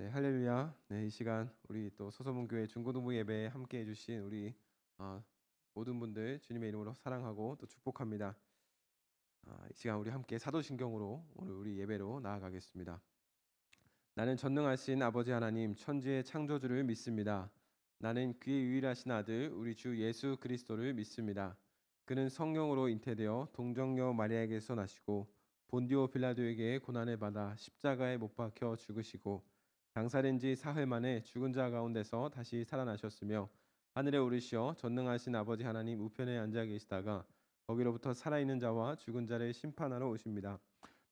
네, 할렐루야. 네, 이 시간 우리 또 소서문교회 중고등부 예배에 함께 해주신 우리 모든 분들 주님의 이름으로 사랑하고 또 축복합니다. 이 시간 우리 함께 사도신경으로 오늘 우리 예배로 나아가겠습니다. 나는 전능하신 아버지 하나님 천지의 창조주를 믿습니다. 나는 그의 유일하신 아들 우리 주 예수 그리스도를 믿습니다. 그는 성령으로 잉태되어 동정녀 마리아에게서 나시고 본디오 빌라도에게 고난을 받아 십자가에 못 박혀 죽으시고 장사된 지 사흘 만에 죽은 자 가운데서 다시 살아나셨으며 하늘에 오르시어 전능하신 아버지 하나님 우편에 앉아 계시다가 거기로부터 살아있는 자와 죽은 자를 심판하러 오십니다.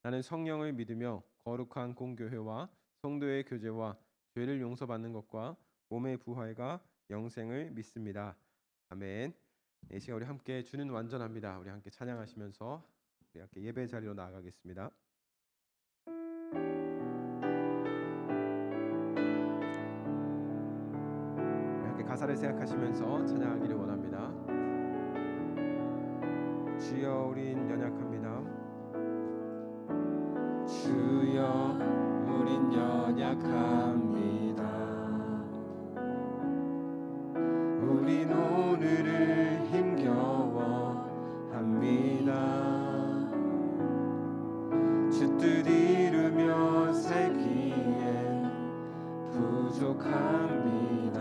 나는 성령을 믿으며 거룩한 공교회와 성도의 교제와 죄를 용서받는 것과 몸의 부활과 영생을 믿습니다. 아멘. 이 시간 우리 함께 주는 완전합니다. 우리 함께 찬양하시면서 우리 함께 예배 자리로 나아가겠습니다. 우리 함께 가사를 생각하시면서 찬양하기를 원합니다. 주여 우린 연약합니다. 주여 우린 연약합니다. 우린 오늘을 힘겨워 합니다. 주 뜻 이루며 살기엔 부족합니다.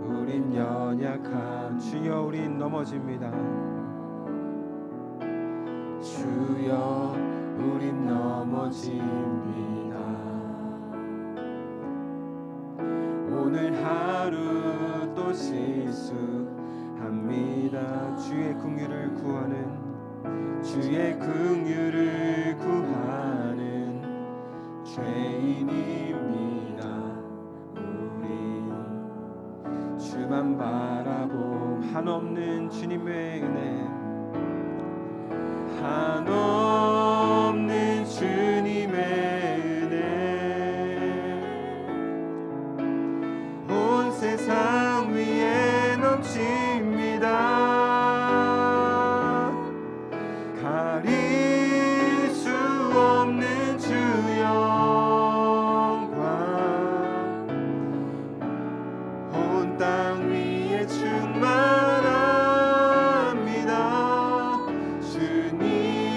우린 연약한 주여 우린 넘어집니다. 주여 우린 넘어집니다. 오늘 하루 또 실수합니다. 주의 긍휼을 구하는 주의 긍휼을 구하는 죄인입니다. 우린 주만 바라보 한없는 주님의 은혜 한없는 주님의 은혜 온 세상 위에 넘칩니다. 가릴 수 없는 주 영광 온 땅 위에 충만합니다.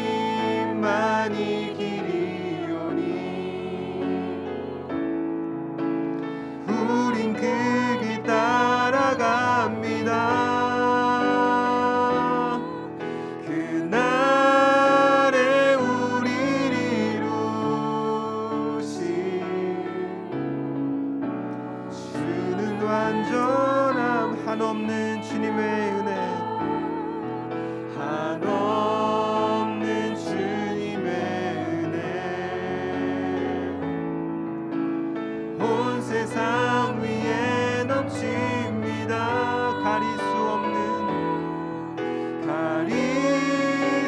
주님만이 길이오니 우린 그 길 따라갑니다. 그날에 우리를 이루신 주는 완전함 한없는 주님의 은혜 한없는 주님의 은혜 온 세상 위에 넘칩니다. 가릴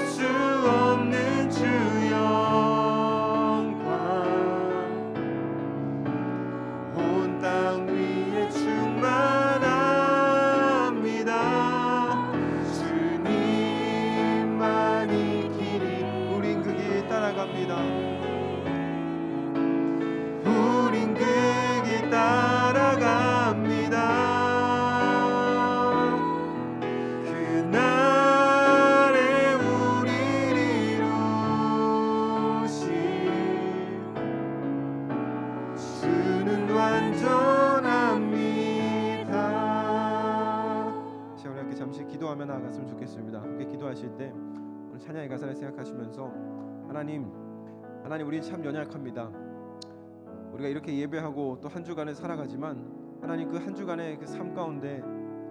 수 없는 주 영광 온 땅 위에 충만합니다. 주님만이 길이 우린 그 길 따라갑니다. 우린 그 길 따라갑니다. 그날에 우리를 이루신 주는 완전합니다. 자, 우리 함께 잠시 기도하며 나아갔으면 좋겠습니다. 함께 기도하실 때 오늘 찬양의 가사를 생각하시면서 하나님 우린 참 연약합니다. 우리가 이렇게 예배하고 또 한 주간을 살아가지만 하나님 그 한 주간의 그 삶 가운데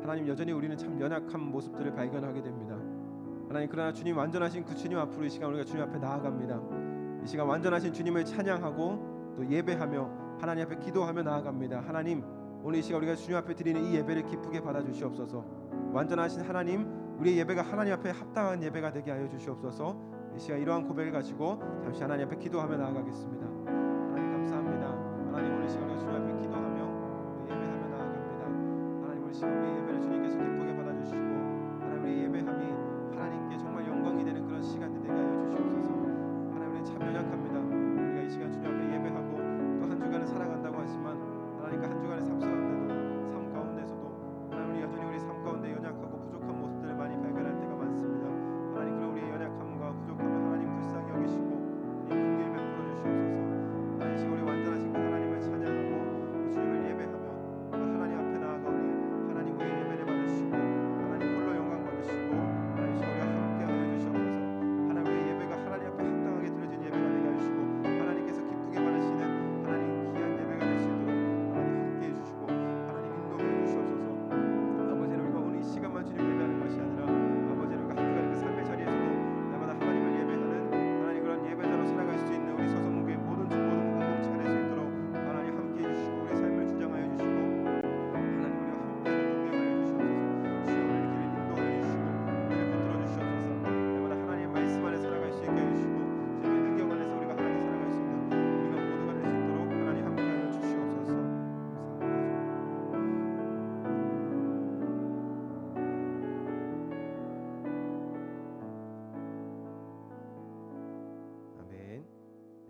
하나님 여전히 우리는 참 연약한 모습들을 발견하게 됩니다. 하나님 그러나 주님 완전하신 그 주님 앞으로 이 시간 우리가 주님 앞에 나아갑니다. 이 시간 완전하신 주님을 찬양하고 또 예배하며 하나님 앞에 기도하며 나아갑니다. 하나님 오늘 이 시간 우리가 주님 앞에 드리는 이 예배를 기쁘게 받아 주시옵소서. 완전하신 하나님 우리의 예배가 하나님 앞에 합당한 예배가 되게 하여 주시옵소서. 이 시간 이러한 고백을 가지고 잠시 하나님 앞에 기도하며 나아가겠습니다. 하나님 감사합니다. 하나님 오늘 이 시간 우리가 주님 앞에 기도하며 예배하며 나아갑니다. 하나님 오늘 이 시간 우리의 예배를 주님께서 기쁘게 받아주시고 하나님 우리의 예배함이 하나님께 정말 영광이 되는 그런 시간이 되게 하여 주시옵소서. 하나님 우리 참 연약합니다. 우리가 이 시간 주님 앞에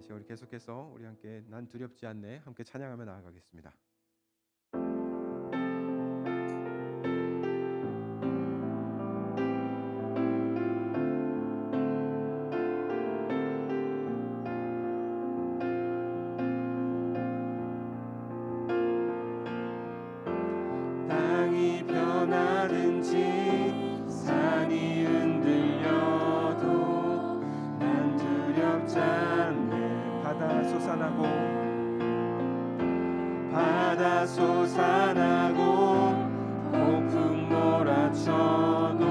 이제 우리 계속해서 우리 함께 난 두렵지 않네 함께 찬양하며 나아가겠습니다. 땅이 변하든지 산이 흔들려도 난 두렵지 않네. 바다 솟아나고 바다 솟아나고 폭풍 몰아쳐도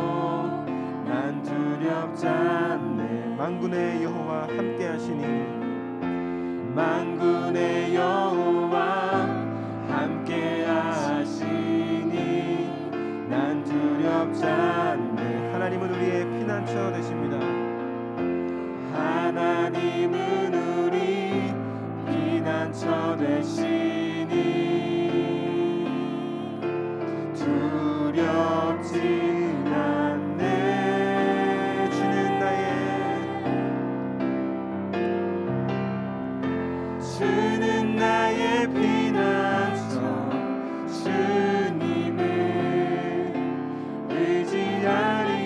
난 두렵지 않네. 만군의 여호와 함께 하시니 만군의 여호와 함께 하시니 난 두렵지 않네. 하나님은 우리의 피난처 되십니다. 하나님은 우리 피난처 되시니 두렵지 않네. 주는 나의 피난처 주님을 의지하리.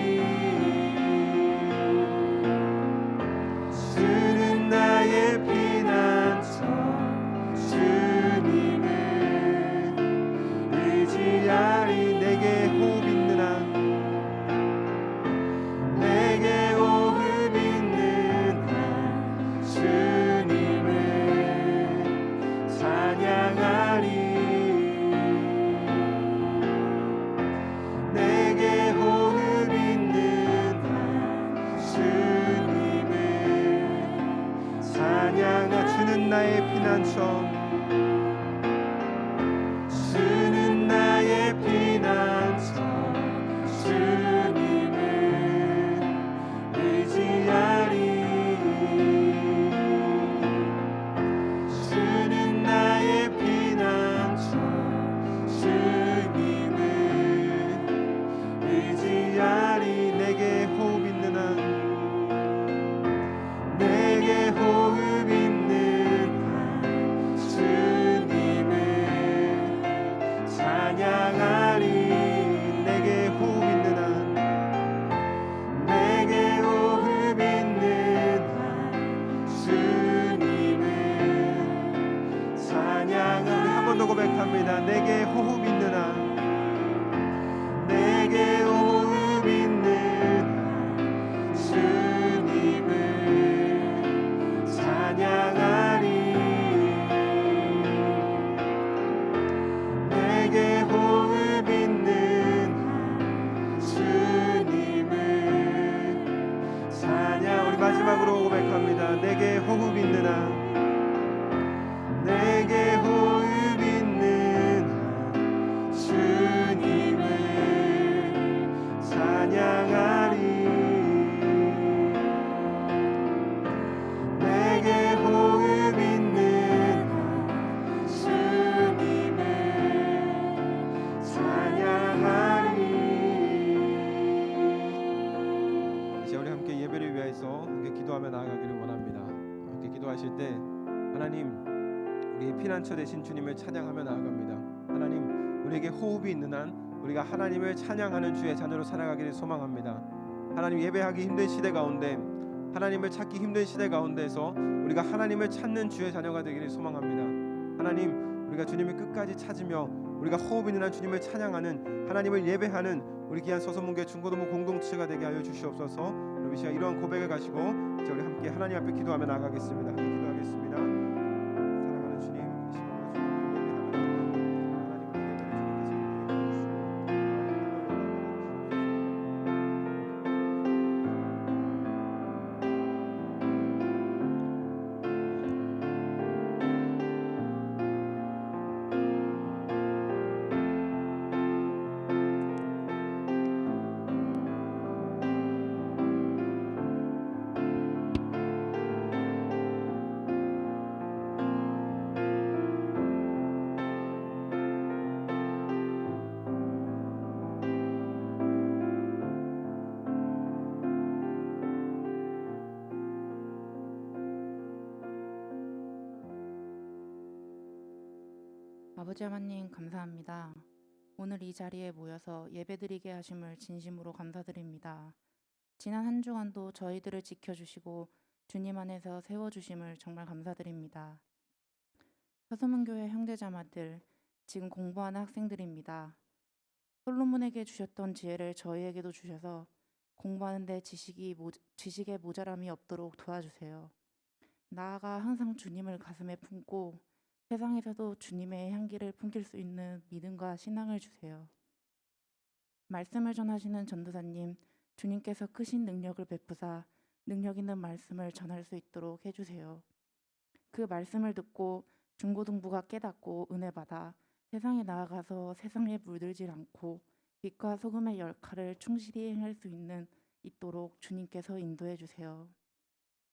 주는 나의 피난처 주님을 의지하리. 내게 호흡 있는 한 내게 호흡 있는 한 주님을 찬양하리. 내게 호흡 있는 한 주님을 찬양하리. 주는 나의 피난처 주는 나의 피난처 주님을 의지하리. 주는 나의 피난처 주님을 의지하리. 내게 호흡 있는 한 내게 호흡 있는 한 주님을 찬양하리. 내게 호흡 있는 한 내게 호흡 있는 한 주님을 찬양하리. 한 번 더 고백합니다. 내게 호흡 있는 한 내게 호흡 있는 한 주님을 찬양하리. 내게 호흡 있는 한 주님을 찬양. 우리 마지막으로 고백합니다. 내게 호흡 있는 한 내게 호흡 있는 한 주님을 찬양하리. 내게 호흡 있는 한 주님을 찬양하리. 이제 우리 함께 예배를 위해서 함께 기도하며 나아가기를 원합니다. 함께 기도하실 때 하나님 우리의 피난처 되신 주님을 찬양하며 나아갑니다. 하나님 우리에게 호흡이 있는 한 우리가 하나님을 찬양하는 주의 자녀로 살아가기를 소망합니다. 하나님 예배하기 힘든 시대 가운데 하나님을 찾기 힘든 시대 가운데에서 우리가 하나님을 찾는 주의 자녀가 되기를 소망합니다. 하나님 우리가 주님을 끝까지 찾으며 우리가 호흡 있는 한 주님을 찬양하는 하나님을 예배하는 우리 귀한 서서문교회 중고등부 공동체가 되게 하여 주시옵소서. 우리 시간 이러한 고백을 가지고 이제 우리 함께 하나님 앞에 기도하며 나아가겠습니다. 함께 기도하겠습니다. 사랑하는 주님, 이 시간에 주님의 아버지 하나님 감사합니다. 오늘 이 자리에 모여서 예배드리게 하심을 진심으로 감사드립니다. 지난 한 주간도 저희들을 지켜주시고 주님 안에서 세워주심을 정말 감사드립니다. 서소문교회 형제자매들, 지금 공부하는 학생들입니다. 솔로몬에게 주셨던 지혜를 저희에게도 주셔서 공부하는데 지식의 모자람이 없도록 도와주세요. 나아가 항상 주님을 가슴에 품고 세상에서도 주님의 향기를 풍길 수 있는 믿음과 신앙을 주세요. 말씀을 전하시는 전도사님, 주님께서 크신 능력을 베푸사 능력 있는 말씀을 전할 수 있도록 해주세요. 그 말씀을 듣고 중고등부가 깨닫고 은혜 받아 세상에 나아가서 세상에 물들지 않고 빛과 소금의 역할을 충실히 행할 수 있도록 주님께서 인도해 주세요.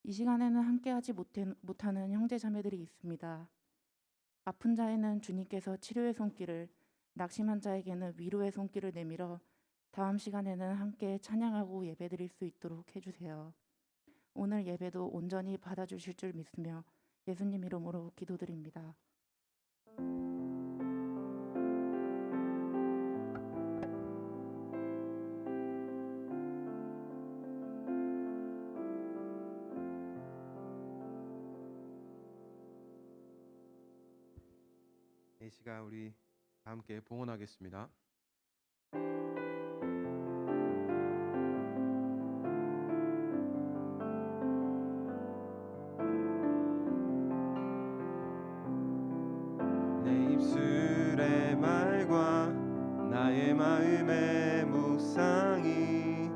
이 시간에는 함께하지 못하는 형제자매들이 있습니다. 아픈 자에는 주님께서 치료의 손길을, 낙심한 자에게는 위로의 손길을 내밀어 다음 시간에는 함께 찬양하고 예배드릴 수 있도록 해주세요. 오늘 예배도 온전히 받아주실 줄 믿으며 예수님 이름으로 기도드립니다. 이 시간 우리 다 함께 봉헌하겠습니다. 내 입술의 말과 나의 마음의 묵상이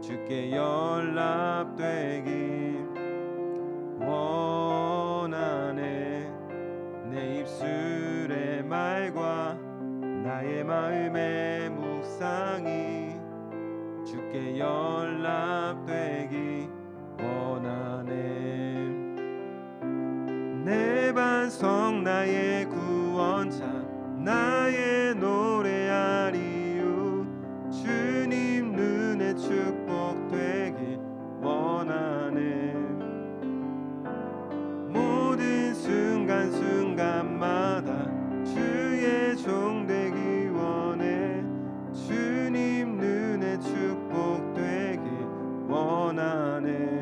주께 연락되길 원하네. 내 입술의 말과 나의 마음의 묵상이 주께 연락되기 원하네. 내 반석 나의 구원자 나의 노래하리요 주님 눈에 축복되길 원하네. 모든 순간순간마다 주의 종 되기 원해. 주님 눈에 축복되길 원하네.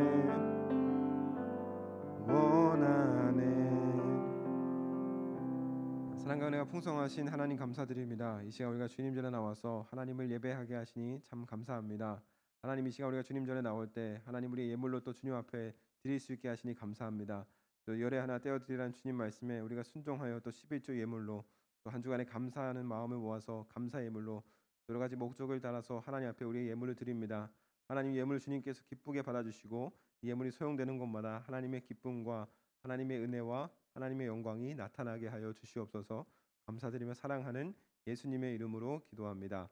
사랑과 은혜가 풍성하신 하나님 감사드립니다. 이 시간 우리가 주님 전에 나와서 하나님을 예배하게 하시니 참 감사합니다. 하나님, 이 시간 우리가 주님 전에 나올 때 하나님 우리의 예물로 또 주님 앞에 드릴 수 있게 하시니 감사합니다. 또 열에 하나 떼어드리라는 주님 말씀에 우리가 순종하여 또 11조 예물로 또 한 주간에 감사하는 마음을 모아서 감사 예물로 여러 가지 목적을 따라서 하나님 앞에 우리의 예물을 드립니다. 하나님, 예물을 주님께서 기쁘게 받아주시고 이 예물이 소용되는 곳마다 하나님의 기쁨과 하나님의 은혜와 하나님의 영광이 나타나게 하여 주시옵소서. 감사드리며 사랑하는 예수님의 이름으로 기도합니다.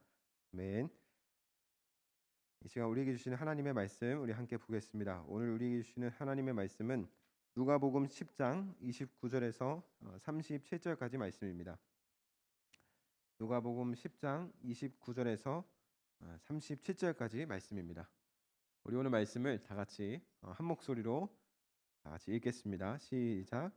아멘. 이 시간 우리에게 주시는 하나님의 말씀 우리 함께 보겠습니다. 오늘 우리에게 주시는 하나님의 말씀은 누가복음 10장 29절에서 37절까지 말씀입니다. 누가복음 10장 29절에서 37절까지 말씀입니다. 우리 오늘 말씀을 다 같이 한 목소리로 다 같이 읽겠습니다. 시작.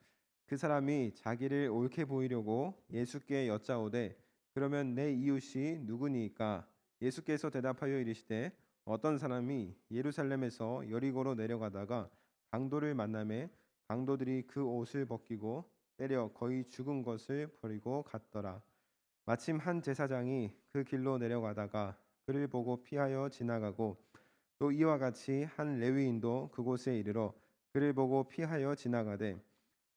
그 사람이 자기를 옳게 보이려고 예수께 여짜오되 그러면 내 이웃이 누구니까? 예수께서 대답하여 이르시되 어떤 사람이 예루살렘에서 여리고로 내려가다가 강도를 만나매 강도들이 그 옷을 벗기고 때려 거의 죽은 것을 버리고 갔더라. 마침 한 제사장이 그 길로 내려가다가 그를 보고 피하여 지나가고 또 이와 같이 한 레위인도 그곳에 이르러 그를 보고 피하여 지나가되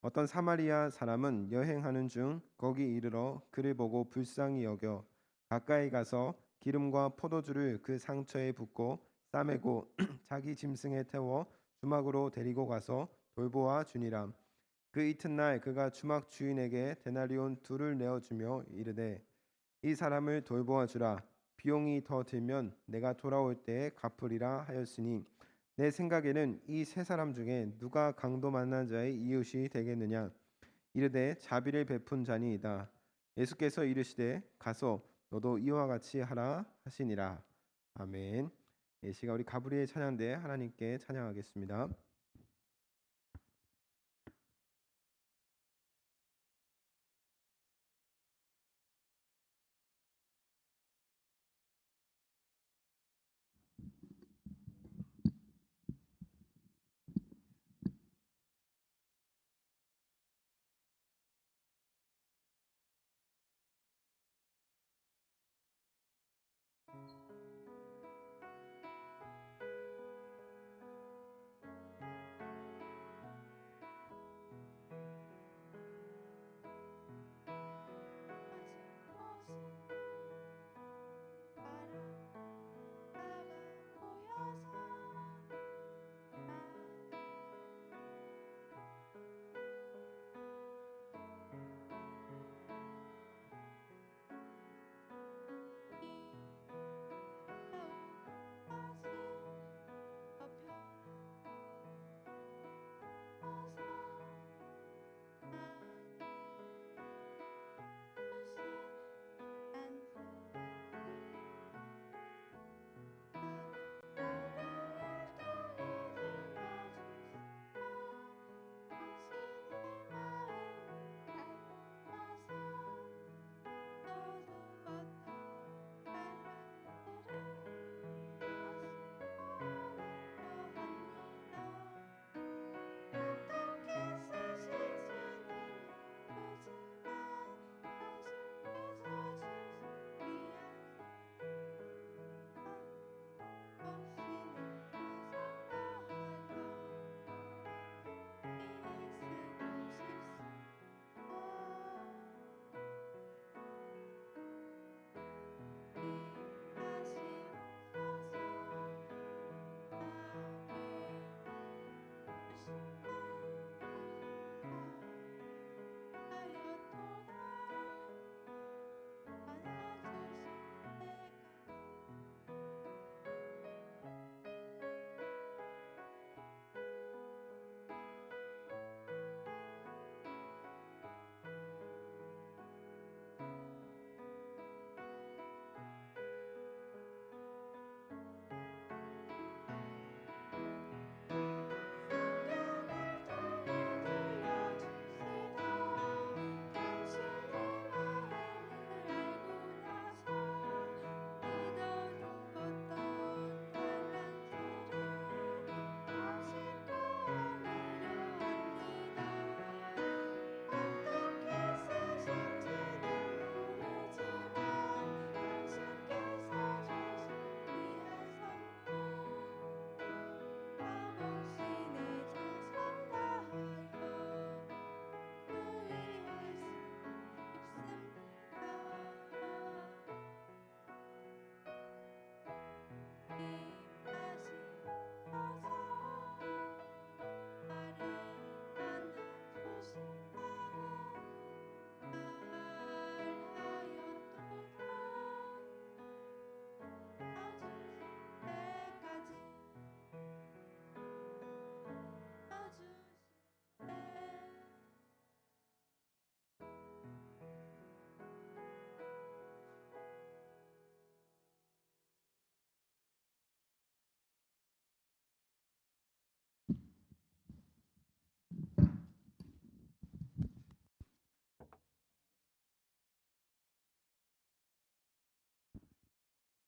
어떤 사마리아 사람은 여행하는 중 거기 이르러 그를 보고 불쌍히 여겨 가까이 가서 기름과 포도주를 그 상처에 붓고 싸매고 자기 짐승에 태워 주막으로 데리고 가서 돌보아 주니라. 그 이튿날 그가 주막 주인에게 데나리온 2를 내어주며 이르되 이 사람을 돌보아 주라. 비용이 더 들면 내가 돌아올 때에 갚으리라 하였으니 내 생각에는 이 세 사람 중에 누가 강도 만난 자의 이웃이 되겠느냐? 이르되 자비를 베푼 자니이다. 예수께서 이르시되 가서 너도 이와 같이 하라 하시니라. 아멘. 이 시간 우리 가브리엘 찬양대 하나님께 찬양하겠습니다.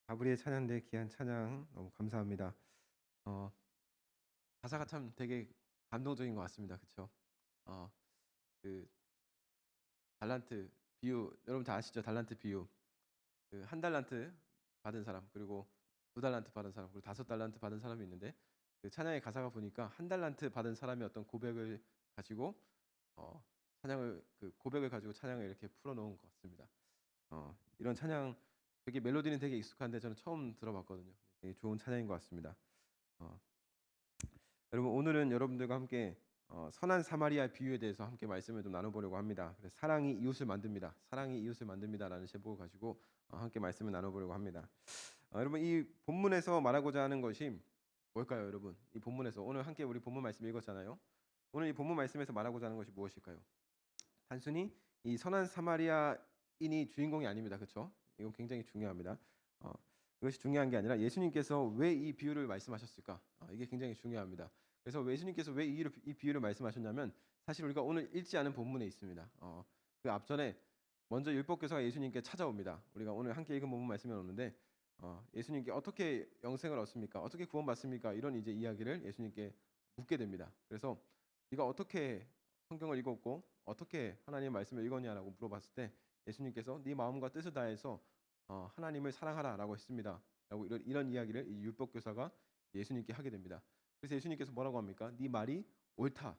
가브리엘 찬양대 귀한 찬양 너무 감사합니다. 가사가 참 되게 감동적인 것 같습니다. 그렇죠? 그 달란트 비유 여러분 다 아시죠? 달란트 비유. 그 한 달란트 받은 사람 그리고 두 달란트 받은 사람 그리고 다섯 달란트 받은 사람이 있는데 그 찬양의 가사가 보니까 한 달란트 받은 사람이 어떤 고백을 가지고 찬양을 그 고백을 가지고 찬양을 이렇게 풀어놓은 것 같습니다. 이런 찬양 되게 멜로디는 되게 익숙한데 저는 처음 들어봤거든요. 되게 좋은 찬양인 것 같습니다. 여러분 오늘은 여러분들과 함께 선한 사마리아 비유에 대해서 함께 말씀을 좀 나눠보려고 합니다. 그래서 사랑이 이웃을 만듭니다. 사랑이 이웃을 만듭니다라는 제목을 가지고 함께 말씀을 나눠보려고 합니다. 여러분 이 본문에서 말하고자 하는 것이 뭘까요, 여러분? 이 본문에서 오늘 함께 우리 본문 말씀 읽었잖아요. 오늘 이 본문 말씀에서 말하고자 하는 것이 무엇일까요? 단순히 이 선한 사마리아인이 주인공이 아닙니다. 그렇죠? 이건 굉장히 중요합니다. 그것이 중요한 게 아니라 예수님께서 왜 이 비유를 말씀하셨을까? 이게 굉장히 중요합니다. 그래서 예수님께서 왜 이 비유를 말씀하셨냐면 사실 우리가 오늘 읽지 않은 본문에 있습니다. 그 앞전에 먼저 율법교사가 예수님께 찾아옵니다. 우리가 오늘 함께 읽은 본문 말씀에 오는데 예수님께 어떻게 영생을 얻습니까? 어떻게 구원받습니까? 이런 이제 이야기를 예수님께 묻게 됩니다. 그래서 네가 어떻게 성경을 읽었고 어떻게 하나님의 말씀을 읽었냐라고 물어봤을 때 예수님께서 네 마음과 뜻을 다해서 하나님을 사랑하라라고 했습니다. 라고 이런 이야기를 이 율법교사가 예수님께 하게 됩니다. 그래서 예수님께서 뭐라고 합니까? 네 말이 옳다.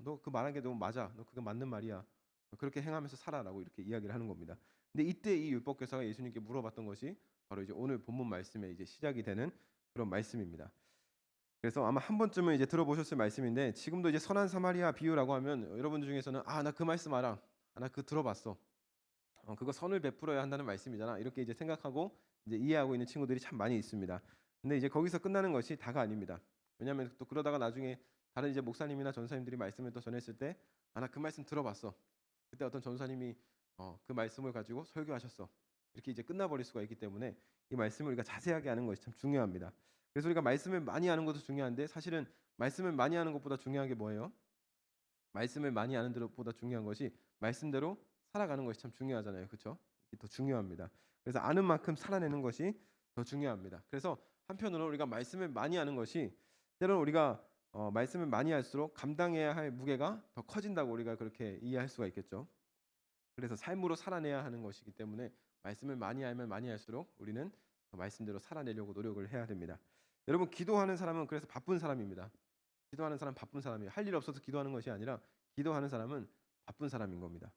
너 그 말한 게 너무 맞아. 너 그거 맞는 말이야. 그렇게 행하면서 살아라고 이렇게 이야기를 하는 겁니다. 근데 이때 이 율법교사가 예수님께 물어봤던 것이 바로 이제 오늘 본문 말씀에 이제 시작이 되는 그런 말씀입니다. 그래서 아마 한 번쯤은 이제 들어보셨을 말씀인데 지금도 이제 선한 사마리아 비유라고 하면 여러분들 중에서는 나 그 말씀 알아. 나 그거 들어봤어. 그거 선을 베풀어야 한다는 말씀이잖아. 이렇게 이제 생각하고 이제 이해하고 있는 친구들이 참 많이 있습니다. 근데 이제 거기서 끝나는 것이 다가 아닙니다. 왜냐하면 또 그러다가 나중에 다른 이제 목사님이나 전사님들이 말씀을 또 전했을 때 나 그 말씀 들어봤어. 그때 어떤 전사님이 그 말씀을 가지고 설교하셨어. 이렇게 이제 끝나버릴 수가 있기 때문에 이 말씀을 우리가 자세하게 아는 것이 참 중요합니다. 그래서 우리가 말씀을 많이 아는 것도 중요한데 사실은 말씀을 많이 아는 것보다 중요한 게 뭐예요? 말씀을 많이 아는 것보다 중요한 것이 말씀대로 살아가는 것이 참 중요하잖아요. 그렇죠? 이게 더 중요합니다. 그래서 아는 만큼 살아내는 것이 더 중요합니다. 그래서 한편으로 우리가 말씀을 많이 아는 것이 때로는 우리가 말씀을 많이 할수록 감당해야 할 무게가 더 커진다고 우리가 그렇게 이해할 수가 있겠죠. 그래서 삶으로 살아내야 하는 것이기 때문에 말씀을 많이 알면 많이 할수록 우리는 더 말씀대로 살아내려고 노력을 해야 됩니다. 여러분 기도하는 사람은 그래서 바쁜 사람입니다. 기도하는 사람 바쁜 사람이에요. 할 일 없어서 기도하는 것이 아니라 기도하는 사람은 바쁜 사람인 겁니다.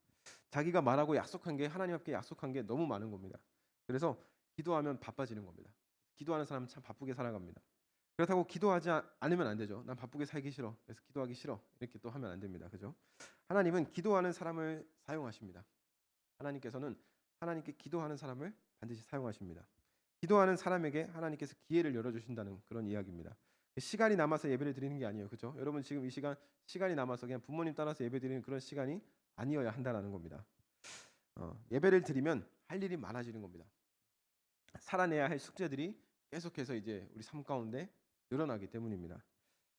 자기가 말하고 약속한 게 하나님 앞에 약속한 게 너무 많은 겁니다. 그래서 기도하면 바빠지는 겁니다. 기도하는 사람은 참 바쁘게 살아갑니다. 그렇다고 기도하지 않으면 안 되죠. 난 바쁘게 살기 싫어. 그래서 기도하기 싫어. 이렇게 또 하면 안 됩니다. 그죠? 하나님은 기도하는 사람을 사용하십니다. 하나님께서는 하나님께 기도하는 사람을 반드시 사용하십니다. 기도하는 사람에게 하나님께서 기회를 열어주신다는 그런 이야기입니다. 시간이 남아서 예배를 드리는 게 아니에요. 그죠? 여러분 지금 이 시간이 남아서 그냥 부모님 따라서 예배 드리는 그런 시간이 아니어야 한다는 겁니다. 예배를 드리면 할 일이 많아지는 겁니다. 살아내야 할 숙제들이 계속해서 이제 우리 삶 가운데 늘어나기 때문입니다.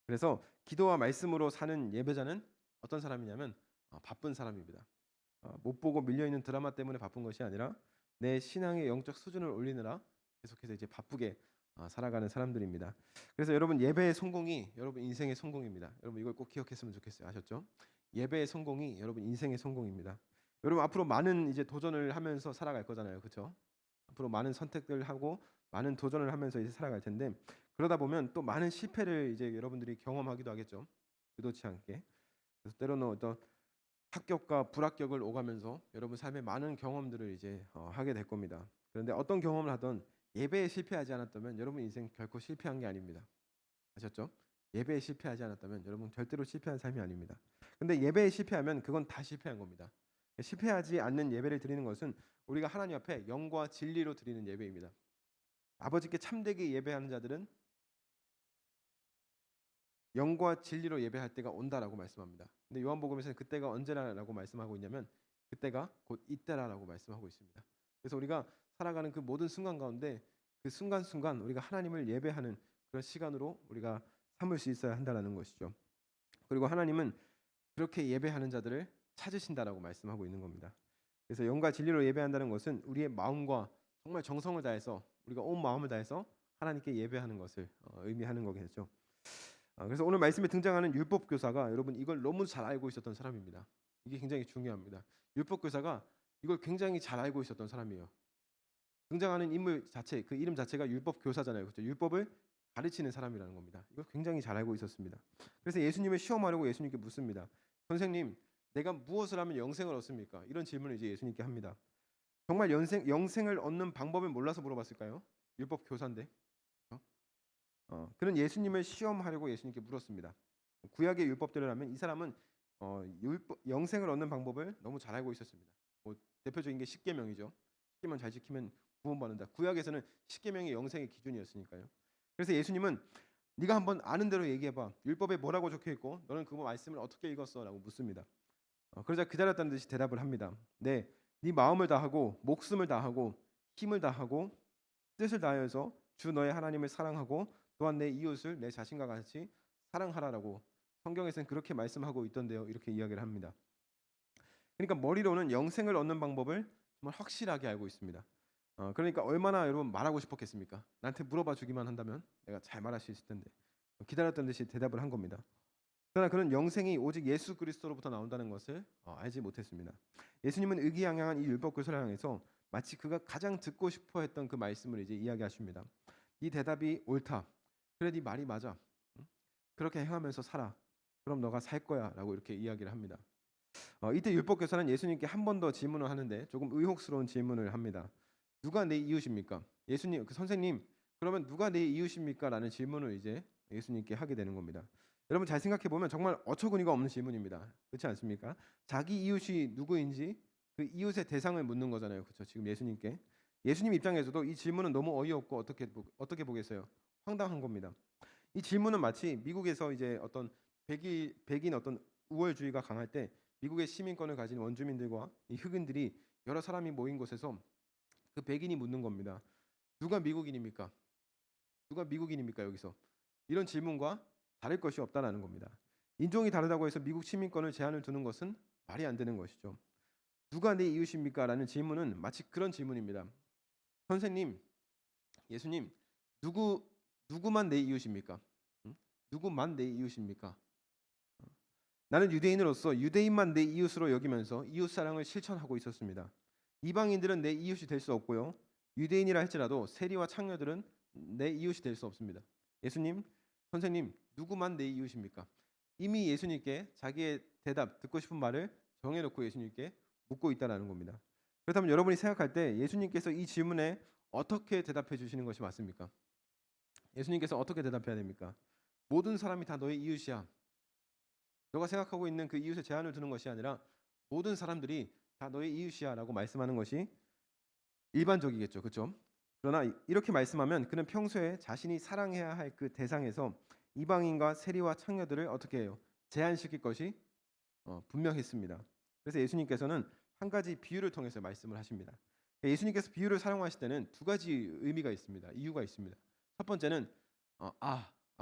그래서 기도와 말씀으로 사는 예배자는 어떤 사람이냐면 바쁜 사람입니다. 못 보고 밀려있는 드라마 때문에 바쁜 것이 아니라 내 신앙의 영적 수준을 올리느라 계속해서 이제 바쁘게 살아가는 사람들입니다. 그래서 여러분 예배의 성공이 여러분 인생의 성공입니다. 여러분 이걸 꼭 기억했으면 좋겠어요. 아셨죠? 예배의 성공이 여러분 인생의 성공입니다. 여러분 앞으로 많은 이제 도전을 하면서 살아갈 거잖아요. 그렇죠? 앞으로 많은 선택들을 하고 많은 도전을 하면서 이제 살아갈 텐데 그러다 보면 또 많은 실패를 이제 여러분들이 경험하기도 하겠죠. 의도치 않게. 그래서 때로는 어떤 합격과 불합격을 오가면서 여러분 삶에 많은 경험들을 이제 하게 될 겁니다. 그런데 어떤 경험을 하던 예배에 실패하지 않았다면 여러분 인생 결코 실패한 게 아닙니다. 아셨죠? 예배에 실패하지 않았다면 여러분 절대로 실패한 삶이 아닙니다. 근데 예배에 실패하면 그건 다 실패한 겁니다. 실패하지 않는 예배를 드리는 것은 우리가 하나님 앞에 영과 진리로 드리는 예배입니다. 아버지께 참되게 예배하는 자들은 영과 진리로 예배할 때가 온다라고 말씀합니다. 근데 요한복음에서는 그때가 언제라고 말씀하고 있냐면 그때가 곧 이때라고 말씀하고 있습니다. 그래서 우리가 살아가는 그 모든 순간 가운데 그 순간순간 우리가 하나님을 예배하는 그런 시간으로 우리가 삼을 수 있어야 한다는 것이죠. 그리고 하나님은 그렇게 예배하는 자들을 찾으신다라고 말씀하고 있는 겁니다. 그래서 영과 진리로 예배한다는 것은 우리의 마음과 정말 정성을 다해서 우리가 온 마음을 다해서 하나님께 예배하는 것을 의미하는 거겠죠. 그래서 오늘 말씀에 등장하는 율법 교사가 여러분 이걸 너무 잘 알고 있었던 사람입니다. 이게 굉장히 중요합니다. 율법 교사가 이걸 굉장히 잘 알고 있었던 사람이에요. 등장하는 인물 자체, 그 이름 자체가 율법 교사잖아요. 그렇죠? 율법을 가르치는 사람이라는 겁니다. 이걸 굉장히 잘 알고 있었습니다. 그래서 예수님을 시험하려고 예수님께 묻습니다. 선생님, 내가 무엇을 하면 영생을 얻습니까? 이런 질문을 이제 예수님께 합니다. 정말 영생을 얻는 방법을 몰라서 물어봤을까요? 율법 교사인데. 그런 예수님을 시험하려고 예수님께 물었습니다. 구약의 율법대로 하면 이 사람은 영생을 얻는 방법을 너무 잘 알고 있었습니다. 대표적인 게 십계명이죠. 십계명 잘 지키면 구원받는다. 구약에서는 십계명이 영생의 기준이었으니까요. 그래서 예수님은 네가 한번 아는 대로 얘기해봐. 율법에 뭐라고 적혀 있고 너는 그 말씀을 어떻게 읽었어?라고 묻습니다. 그러자 기다렸다는 듯이 대답을 합니다. 네 마음을 다하고 목숨을 다하고 힘을 다하고 뜻을 다하여서 주 너의 하나님을 사랑하고 또한 내 이웃을 내 자신과 같이 사랑하라라고 성경에서는 그렇게 말씀하고 있던데요. 이렇게 이야기를 합니다. 그러니까 머리로는 영생을 얻는 방법을 정말 확실하게 알고 있습니다. 그러니까 얼마나 여러분 말하고 싶었겠습니까? 나한테 물어봐 주기만 한다면 내가 잘 말할 수 있을 텐데 기다렸던 듯이 대답을 한 겁니다. 그러나 그는 영생이 오직 예수 그리스도로부터 나온다는 것을 알지 못했습니다. 예수님은 의기양양한 이 율법 교사를 향해서 마치 그가 가장 듣고 싶어 했던 그 말씀을 이제 이야기하십니다. 네 대답이 옳다. 그래 네 말이 맞아. 그렇게 행하면서 살아. 그럼 너가 살 거야라고 이렇게 이야기를 합니다. 이때 율법 교사는 예수님께 한 번 더 질문을 하는데 조금 의혹스러운 질문을 합니다. 누가 내 이웃입니까? 예수님, 그 선생님, 그러면 누가 내 이웃입니까? 라는 질문을 이제 예수님께 하게 되는 겁니다. 여러분 잘 생각해 보면 정말 어처구니가 없는 질문입니다. 그렇지 않습니까? 자기 이웃이 누구인지 그 이웃의 대상을 묻는 거잖아요. 그렇죠? 지금 예수님께. 예수님 입장에서도 이 질문은 너무 어이없고 어떻게 보겠어요? 황당한 겁니다. 이 질문은 마치 미국에서 이제 어떤 백인 어떤 우월주의가 강할 때 미국의 시민권을 가진 원주민들과 이 흑인들이 여러 사람이 모인 곳에서 그 백인이 묻는 겁니다. 누가 미국인입니까? 누가 미국인입니까? 여기서 이런 질문과 다를 것이 없다라는 겁니다. 인종이 다르다고 해서 미국 시민권을 제한을 두는 것은 말이 안 되는 것이죠. 누가 내 이웃입니까? 라는 질문은 마치 그런 질문입니다. 선생님, 예수님, 누구만 내 이웃입니까? 누구만 내 이웃입니까? 나는 유대인으로서 유대인만 내 이웃으로 여기면서 이웃 사랑을 실천하고 있었습니다. 이방인들은 내 이웃이 될 수 없고요. 유대인이라 할지라도 세리와 창녀들은 내 이웃이 될 수 없습니다. 예수님, 선생님, 누구만 내 이웃입니까? 이미 예수님께 자기의 대답, 듣고 싶은 말을 정해놓고 예수님께 묻고 있다는 겁니다. 그렇다면 여러분이 생각할 때 예수님께서 이 질문에 어떻게 대답해 주시는 것이 맞습니까? 예수님께서 어떻게 대답해야 됩니까? 모든 사람이 다 너의 이웃이야. 너가 생각하고 있는 그 이웃의 제한을 두는 것이 아니라 모든 사람들이 다 너의 이웃이야라고 말씀하는 것이 일반적이겠죠. 그렇죠? 그러나 이렇게 말씀하면 그는 평소에 자신이 사랑해야 할 그 대상에서 이방인과 세리와 창녀들을 어떻게 해요? 제한시킬 것이 분명했습니다. 그래서 예수님께서는 한 가지 비유를 통해서 말씀을 하십니다. 예수님께서 비유를 사용하실 때는 두 가지 의미가 있습니다. 이유가 있습니다. 첫 번째는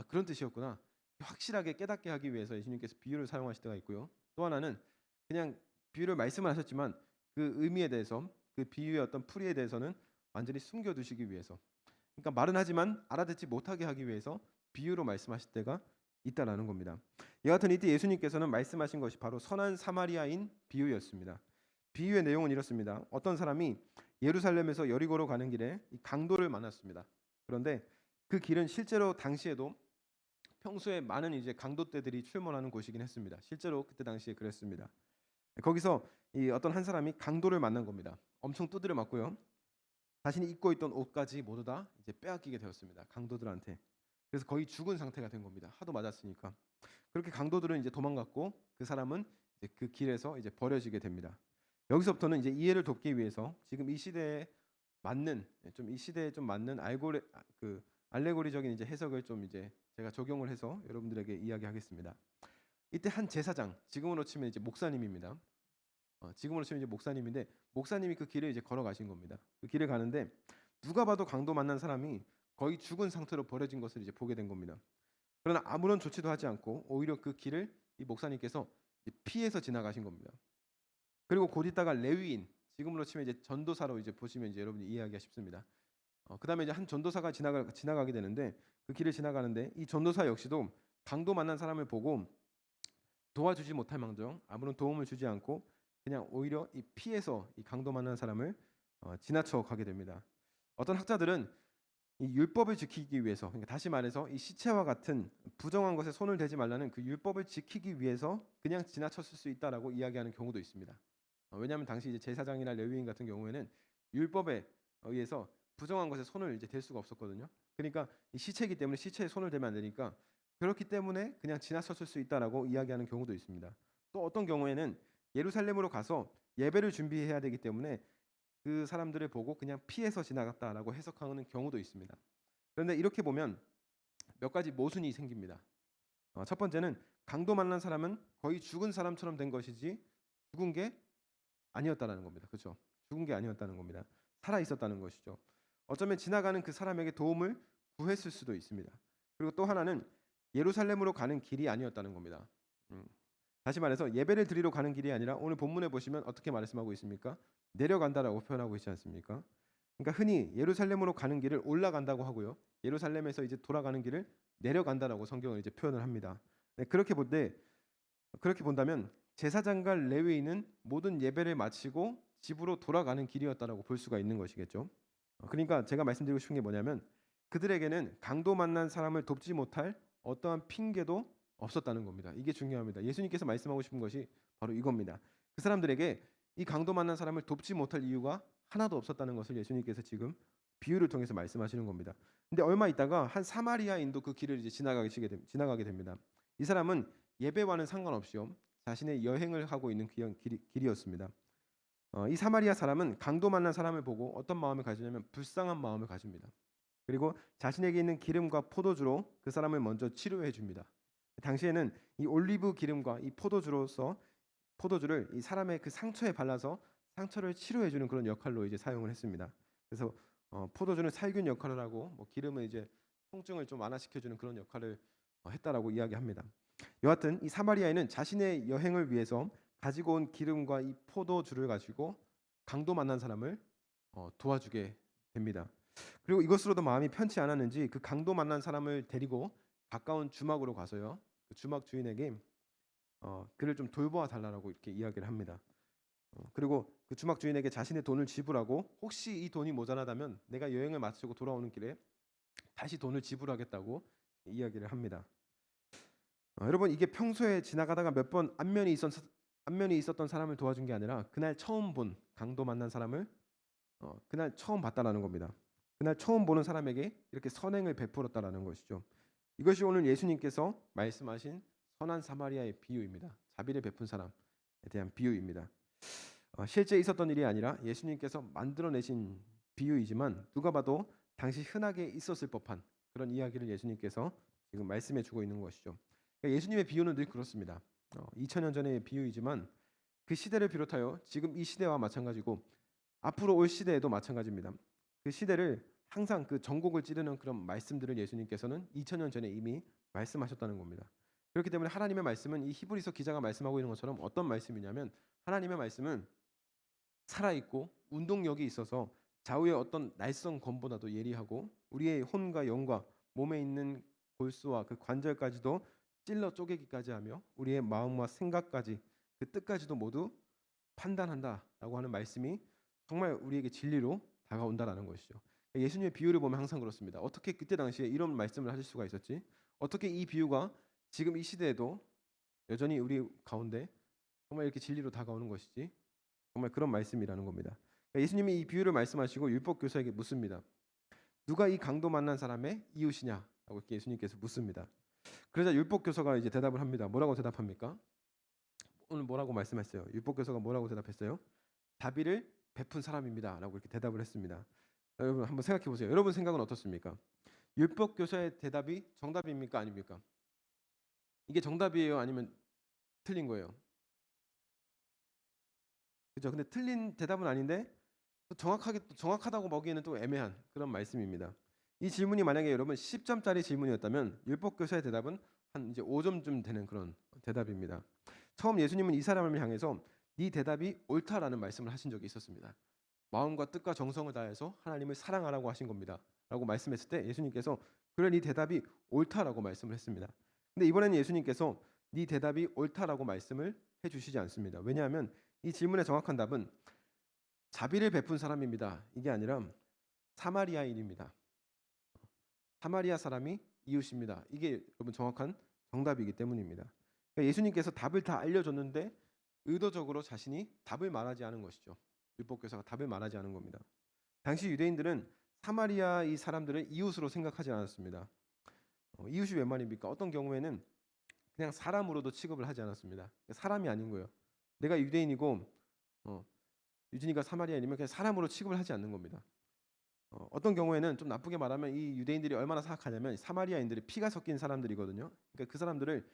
그런 뜻이었구나. 확실하게 깨닫게 하기 위해서 예수님께서 비유를 사용하실 때가 있고요. 또 하나는 그냥 비유를 말씀을 하셨지만 그 의미에 대해서 그 비유의 어떤 풀이에 대해서는 완전히 숨겨두시기 위해서, 그러니까 말은 하지만 알아듣지 못하게 하기 위해서 비유로 말씀하실 때가 있다라는 겁니다. 여하튼 이때 예수님께서는 말씀하신 것이 바로 선한 사마리아인 비유였습니다. 비유의 내용은 이렇습니다. 어떤 사람이 예루살렘에서 여리고로 가는 길에 이 강도를 만났습니다. 그런데 그 길은 실제로 당시에도 평소에 많은 이제 강도떼들이 출몰하는 곳이긴 했습니다. 실제로 그때 당시에 그랬습니다. 거기서 이 어떤 한 사람이 강도를 만난 겁니다. 엄청 두드려 맞고요. 자신이 입고 있던 옷까지 모두 다 이제 빼앗기게 되었습니다. 강도들한테. 그래서 거의 죽은 상태가 된 겁니다. 하도 맞았으니까. 그렇게 강도들은 이제 도망갔고 그 사람은 이제 그 길에서 이제 버려지게 됩니다. 여기서부터는 이제 이해를 돕기 위해서 지금 이 시대에 맞는 이 시대에 좀 맞는 알레고리적인 이제 해석을 좀 이제 제가 적용을 해서 여러분들에게 이야기하겠습니다. 이때 한 제사장, 지금으로 치면 이제 목사님입니다. 지금으로 치면 이제 목사님인데 목사님이 그 길을 이제 걸어가신 겁니다. 그 길을 가는데 누가 봐도 강도 만난 사람이 거의 죽은 상태로 버려진 것을 이제 보게 된 겁니다. 그러나 아무런 조치도 하지 않고 오히려 그 길을 이 목사님께서 피해서 지나가신 겁니다. 그리고 곧 있다가 레위인, 지금으로 치면 이제 전도사로 이제 보시면 이제 여러분이 이해하기가 쉽습니다. 그다음에 이제 한 전도사가 지나가게 되는데 그 길을 지나가는데 이 전도사 역시도 강도 만난 사람을 보고 도와주지 못할 망정 아무런 도움을 주지 않고 그냥 오히려 이 피해서 이 강도 만난 사람을 지나쳐 가게 됩니다. 어떤 학자들은 이 율법을 지키기 위해서, 그러니까 다시 말해서 이 시체와 같은 부정한 것에 손을 대지 말라는 그 율법을 지키기 위해서 그냥 지나쳤을 수 있다라고 이야기하는 경우도 있습니다. 왜냐하면 당시 이제 제사장이나 레위인 같은 경우에는 율법에 의해서 부정한 것에 손을 이제 댈 수가 없었거든요. 그러니까 이 시체이기 때문에 시체에 손을 대면 안 되니까 그렇기 때문에 그냥 지나쳤을 수 있다라고 이야기하는 경우도 있습니다. 또 어떤 경우에는 예루살렘으로 가서 예배를 준비해야 되기 때문에 그 사람들을 보고 그냥 피해서 지나갔다라고 해석하는 경우도 있습니다. 그런데 이렇게 보면 몇 가지 모순이 생깁니다. 첫 번째는 강도 만난 사람은 거의 죽은 사람처럼 된 것이지 죽은 게 아니었다는 겁니다. 그렇죠? 죽은 게 아니었다는 겁니다. 살아 있었다는 것이죠. 어쩌면 지나가는 그 사람에게 도움을 구했을 수도 있습니다. 그리고 또 하나는 예루살렘으로 가는 길이 아니었다는 겁니다. 다시 말해서 예배를 드리러 가는 길이 아니라 오늘 본문에 보시면 어떻게 말씀하고 있습니까? 내려간다라고 표현하고 있지 않습니까? 그러니까 흔히 예루살렘으로 가는 길을 올라간다고 하고요. 예루살렘에서 이제 돌아가는 길을 내려간다라고 성경을 이제 표현을 합니다. 네, 그렇게 본다면 제사장과 레위인은 모든 예배를 마치고 집으로 돌아가는 길이었다라고 볼 수가 있는 것이겠죠. 그러니까 제가 말씀드리고 싶은 게 뭐냐면 그들에게는 강도 만난 사람을 돕지 못할 어떠한 핑계도 없었다는 겁니다. 이게 중요합니다. 예수님께서 말씀하고 싶은 것이 바로 이겁니다. 그 사람들에게 이 강도 만난 사람을 돕지 못할 이유가 하나도 없었다는 것을 예수님께서 지금 비유를 통해서 말씀하시는 겁니다. 근데 얼마 있다가 한 사마리아인도 그 길을 이제 지나가게 됩니다. 이 사람은 예배와는 상관없이요 자신의 여행을 하고 있는 길이었습니다. 이 사마리아 사람은 강도 만난 사람을 보고 어떤 마음을 가지냐면 불쌍한 마음을 가집니다. 그리고 자신에게 있는 기름과 포도주로 그 사람을 먼저 치료해 줍니다. 당시에는 이 올리브 기름과 이 포도주를 이 사람의 그 상처에 발라서 상처를 치료해 주는 그런 역할로 이제 사용을 했습니다. 그래서 포도주는 살균 역할을 하고 기름은 이제 통증을 좀 완화시켜 주는 그런 역할을 했다라고 이야기합니다. 여하튼 이 사마리아인은 자신의 여행을 위해서 가지고 온 기름과 이 포도주를 가지고 강도 만난 사람을 도와주게 됩니다. 그리고 이것으로도 마음이 편치 않았는지 그 강도 만난 사람을 데리고 가까운 주막으로 가서요. 그 주막 주인에게 그를 좀 돌보아 달라고 이렇게 이야기를 합니다. 그리고 그 주막 주인에게 자신의 돈을 지불하고 혹시 이 돈이 모자라다면 내가 여행을 마치고 돌아오는 길에 다시 돈을 지불하겠다고 이야기를 합니다. 여러분 이게 평소에 지나가다가 몇 번 안면이 있었던 사람을 도와준 게 아니라 그날 처음 본 강도 만난 사람을 그날 처음 봤다라는 겁니다. 그날 처음 보는 사람에게 이렇게 선행을 베풀었다라는 것이죠. 이것이 오늘 예수님께서 말씀하신 선한 사마리아의 비유입니다. 자비를 베푼 사람에 대한 비유입니다. 실제 있었던 일이 아니라 예수님께서 만들어내신 비유이지만 누가 봐도 당시 흔하게 있었을 법한 그런 이야기를 예수님께서 지금 말씀해 주고 있는 것이죠. 그러니까 예수님의 비유는 늘 그렇습니다. 2000년 전의 비유이지만 그 시대를 비롯하여 지금 이 시대와 마찬가지고 앞으로 올 시대에도 마찬가지입니다. 그 시대를 항상 그 전곡을 찌르는 그런 말씀들을 예수님께서는 2000년 전에 이미 말씀하셨다는 겁니다. 그렇기 때문에 하나님의 말씀은 이 히브리서 기자가 말씀하고 있는 것처럼 어떤 말씀이냐면 하나님의 말씀은 살아있고 운동력이 있어서 좌우의 어떤 날선 검보다도 예리하고 우리의 혼과 영과 몸에 있는 골수와 그 관절까지도 찔러 쪼개기까지 하며 우리의 마음과 생각까지 그 뜻까지도 모두 판단한다라고 하는 말씀이 정말 우리에게 진리로 다가온다라는 것이죠. 예수님의 비유를 보면 항상 그렇습니다. 어떻게 그때 당시에 이런 말씀을 하실 수가 있었지? 어떻게 이 비유가 지금 이 시대에도 여전히 우리 가운데 정말 이렇게 진리로 다가오는 것이지? 정말 그런 말씀이라는 겁니다. 예수님이 이 비유를 말씀하시고 율법 교사에게 묻습니다. 누가 이 강도 만난 사람의 이웃이냐라고 이렇게 예수님께서 묻습니다. 그러자 율법 교사가 이제 대답을 합니다. 뭐라고 대답합니까? 오늘 뭐라고 말씀했어요? 율법 교사가 뭐라고 대답했어요? 자비를 베푼 사람입니다라고 이렇게 대답을 했습니다. 여러분 한번 생각해 보세요. 여러분 생각은 어떻습니까? 율법 교사의 대답이 정답입니까? 아닙니까? 이게 정답이에요? 아니면 틀린 거예요? 그렇죠? 근데 틀린 대답은 아닌데 또 정확하다고 보기에는 또 애매한 그런 말씀입니다. 이 질문이 만약에 여러분 10점짜리 질문이었다면 율법 교사의 대답은 한 이제 5점쯤 되는 그런 대답입니다. 처음 예수님은 이 사람을 향해서 네 대답이 옳다라는 말씀을 하신 적이 있었습니다. 마음과 뜻과 정성을 다해서 하나님을 사랑하라고 하신 겁니다. 라고 말씀했을 때 예수님께서 그래 네 대답이 옳다라고 말씀을 했습니다. 근데 이번에는 예수님께서 네 대답이 옳다라고 말씀을 해주시지 않습니다. 왜냐하면 이 질문의 정확한 답은 자비를 베푼 사람입니다. 이게 아니라 사마리아인입니다. 사마리아 사람이 이웃입니다. 이게 여러분 정확한 정답이기 때문입니다. 그러니까 예수님께서 답을 다 알려줬는데 의도적으로 자신이 답을 말하지 않은 것이죠. 율법교사가 답을 말하지 않은 겁니다. 당시 유대인들은 사마리아 이 사람들을 이웃으로 생각하지 않았습니다. 이웃이 웬 말입니까? 어떤 경우에는 그냥 사람으로도 취급을 하지 않았습니다. 사람이 아닌 거예요. 내가 유대인이고 유진이가 사마리아인이면 그냥 사람으로 취급을 하지 않는 겁니다. 어떤 경우에는 좀 나쁘게 말하면 이 유대인들이 얼마나 사악하냐면 사마리아인들이 피가 섞인 사람들이거든요. 그러니까 그 사람들을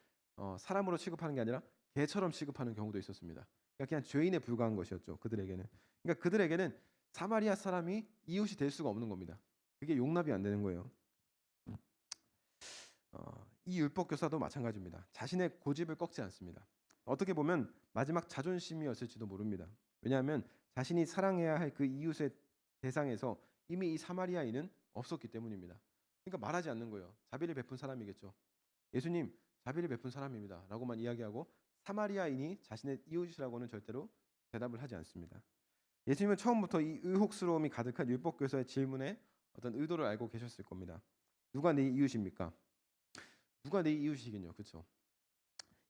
사람으로 취급하는 게 아니라 개처럼 취급하는 경우도 있었습니다. 그러니까 그냥 죄인에 불과한 것이었죠. 그들에게는. 그러니까 그들에게는 사마리아 사람이 이웃이 될 수가 없는 겁니다. 그게 용납이 안 되는 거예요. 이 율법 교사도 마찬가지입니다. 자신의 고집을 꺾지 않습니다. 어떻게 보면 마지막 자존심이었을지도 모릅니다. 왜냐하면 자신이 사랑해야 할 그 이웃의 대상에서 이미 이 사마리아인은 없었기 때문입니다. 그러니까 말하지 않는 거예요. 자비를 베푼 사람이겠죠. 예수님 자비를 베푼 사람입니다 라고만 이야기하고 사마리아인이 자신의 이웃이라고는 절대로 대답을 하지 않습니다. 예수님은 처음부터 이 의혹스러움이 가득한 율법교사의 질문에 어떤 의도를 알고 계셨을 겁니다. 누가 내 이웃입니까? 누가 내 이웃이겠냐, 그렇죠?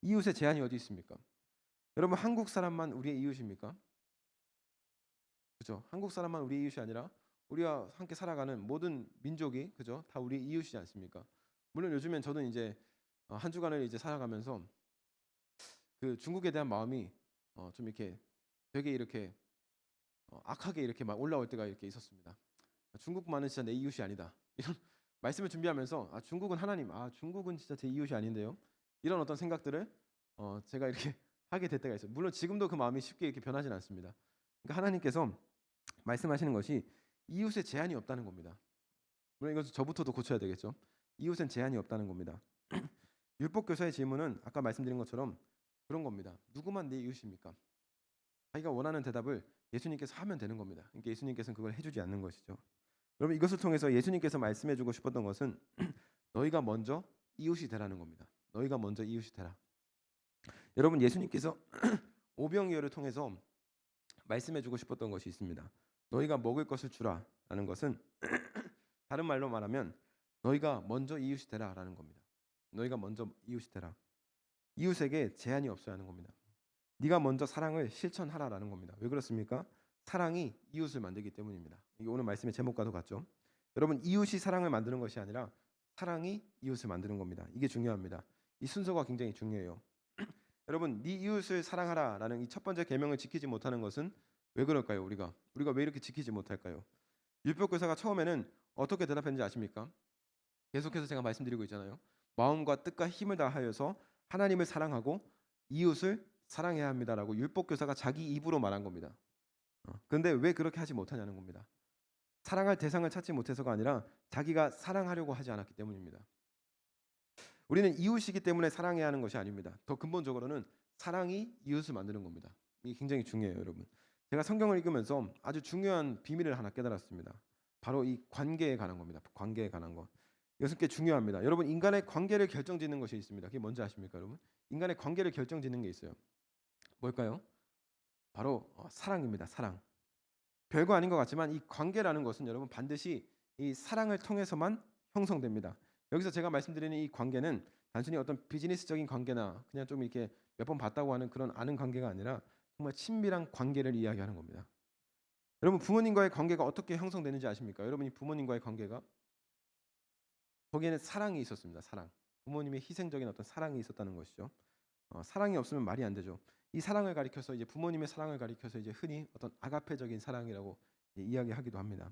이웃의 제한이 어디 있습니까? 여러분 한국 사람만 우리의 이웃입니까? 그렇죠? 한국 사람만 우리의 이웃이 아니라 우리와 함께 살아가는 모든 민족이 그죠? 다 우리의 이웃이지 않습니까? 물론 요즘엔 저는 이제 한 주간을 이제 살아가면서 그 중국에 대한 마음이 좀 이렇게 되게 이렇게 악하게 이렇게 막 올라올 때가 이렇게 있었습니다. 중국만은 진짜 내 이웃이 아니다. 이런 말씀을 준비하면서 중국은 하나님, 중국은 진짜 제 이웃이 아닌데요. 이런 어떤 생각들을 제가 이렇게 하게 될 때가 있어요. 물론 지금도 그 마음이 쉽게 이렇게 변하지는 않습니다. 그러니까 하나님께서 말씀하시는 것이 이웃에 제한이 없다는 겁니다. 물론 이것은 저부터도 고쳐야 되겠죠. 이웃엔 제한이 없다는 겁니다. 율법 교사의 질문은 아까 말씀드린 것처럼 그런 겁니다. 누구만 내 이웃입니까? 자기가 원하는 대답을 예수님께서 하면 되는 겁니다. 그러니까 예수님께서는 그걸 해주지 않는 것이죠. 여러분 이것을 통해서 예수님께서 말씀해주고 싶었던 것은 너희가 먼저 이웃이 되라는 겁니다. 너희가 먼저 이웃이 되라. 여러분 예수님께서 오병이어를 통해서 말씀해주고 싶었던 것이 있습니다. 너희가 먹을 것을 주라라는 것은 다른 말로 말하면 너희가 먼저 이웃이 되라라는 겁니다. 너희가 먼저 이웃이 되라. 이웃에게 제한이 없어야 하는 겁니다. 네가 먼저 사랑을 실천하라라는 겁니다. 왜 그렇습니까? 사랑이 이웃을 만들기 때문입니다. 이게 오늘 말씀의 제목과도 같죠. 여러분, 이웃이 사랑을 만드는 것이 아니라 사랑이 이웃을 만드는 겁니다. 이게 중요합니다. 이 순서가 굉장히 중요해요. 여러분, 네 이웃을 사랑하라라는 이 첫 번째 계명을 지키지 못하는 것은 왜 그럴까요? 우리가 왜 이렇게 지키지 못할까요? 율법교사가 처음에는 어떻게 대답했는지 아십니까? 계속해서 제가 말씀드리고 있잖아요. 마음과 뜻과 힘을 다하여서 하나님을 사랑하고 이웃을 사랑해야 합니다라고 율법교사가 자기 입으로 말한 겁니다. 그런데 왜 그렇게 하지 못하냐는 겁니다. 사랑할 대상을 찾지 못해서가 아니라 자기가 사랑하려고 하지 않았기 때문입니다. 우리는 이웃이기 때문에 사랑해야 하는 것이 아닙니다. 더 근본적으로는 사랑이 이웃을 만드는 겁니다. 이게 굉장히 중요해요, 여러분. 제가 성경을 읽으면서 아주 중요한 비밀을 하나 깨달았습니다. 바로 이 관계에 관한 겁니다. 관계에 관한 것. 이것은 꽤 중요합니다. 여러분, 인간의 관계를 결정짓는 것이 있습니다. 그게 뭔지 아십니까, 여러분? 인간의 관계를 결정짓는 게 있어요. 뭘까요? 바로 사랑입니다. 사랑. 별거 아닌 것 같지만 이 관계라는 것은 여러분 반드시 이 사랑을 통해서만 형성됩니다. 여기서 제가 말씀드리는 이 관계는 단순히 어떤 비즈니스적인 관계나 그냥 좀 이렇게 몇 번 봤다고 하는 그런 아는 관계가 아니라 정말 친밀한 관계를 이야기하는 겁니다. 여러분, 부모님과의 관계가 어떻게 형성되는지 아십니까? 여러분이 부모님과의 관계가 거기에는 사랑이 있었습니다. 사랑. 부모님의 희생적인 어떤 사랑이 있었다는 것이죠. 사랑이 없으면 말이 안 되죠. 이 사랑을 가리켜서 이제 부모님의 사랑을 가리켜서 이제 흔히 어떤 아가페적인 사랑이라고 이야기하기도 합니다.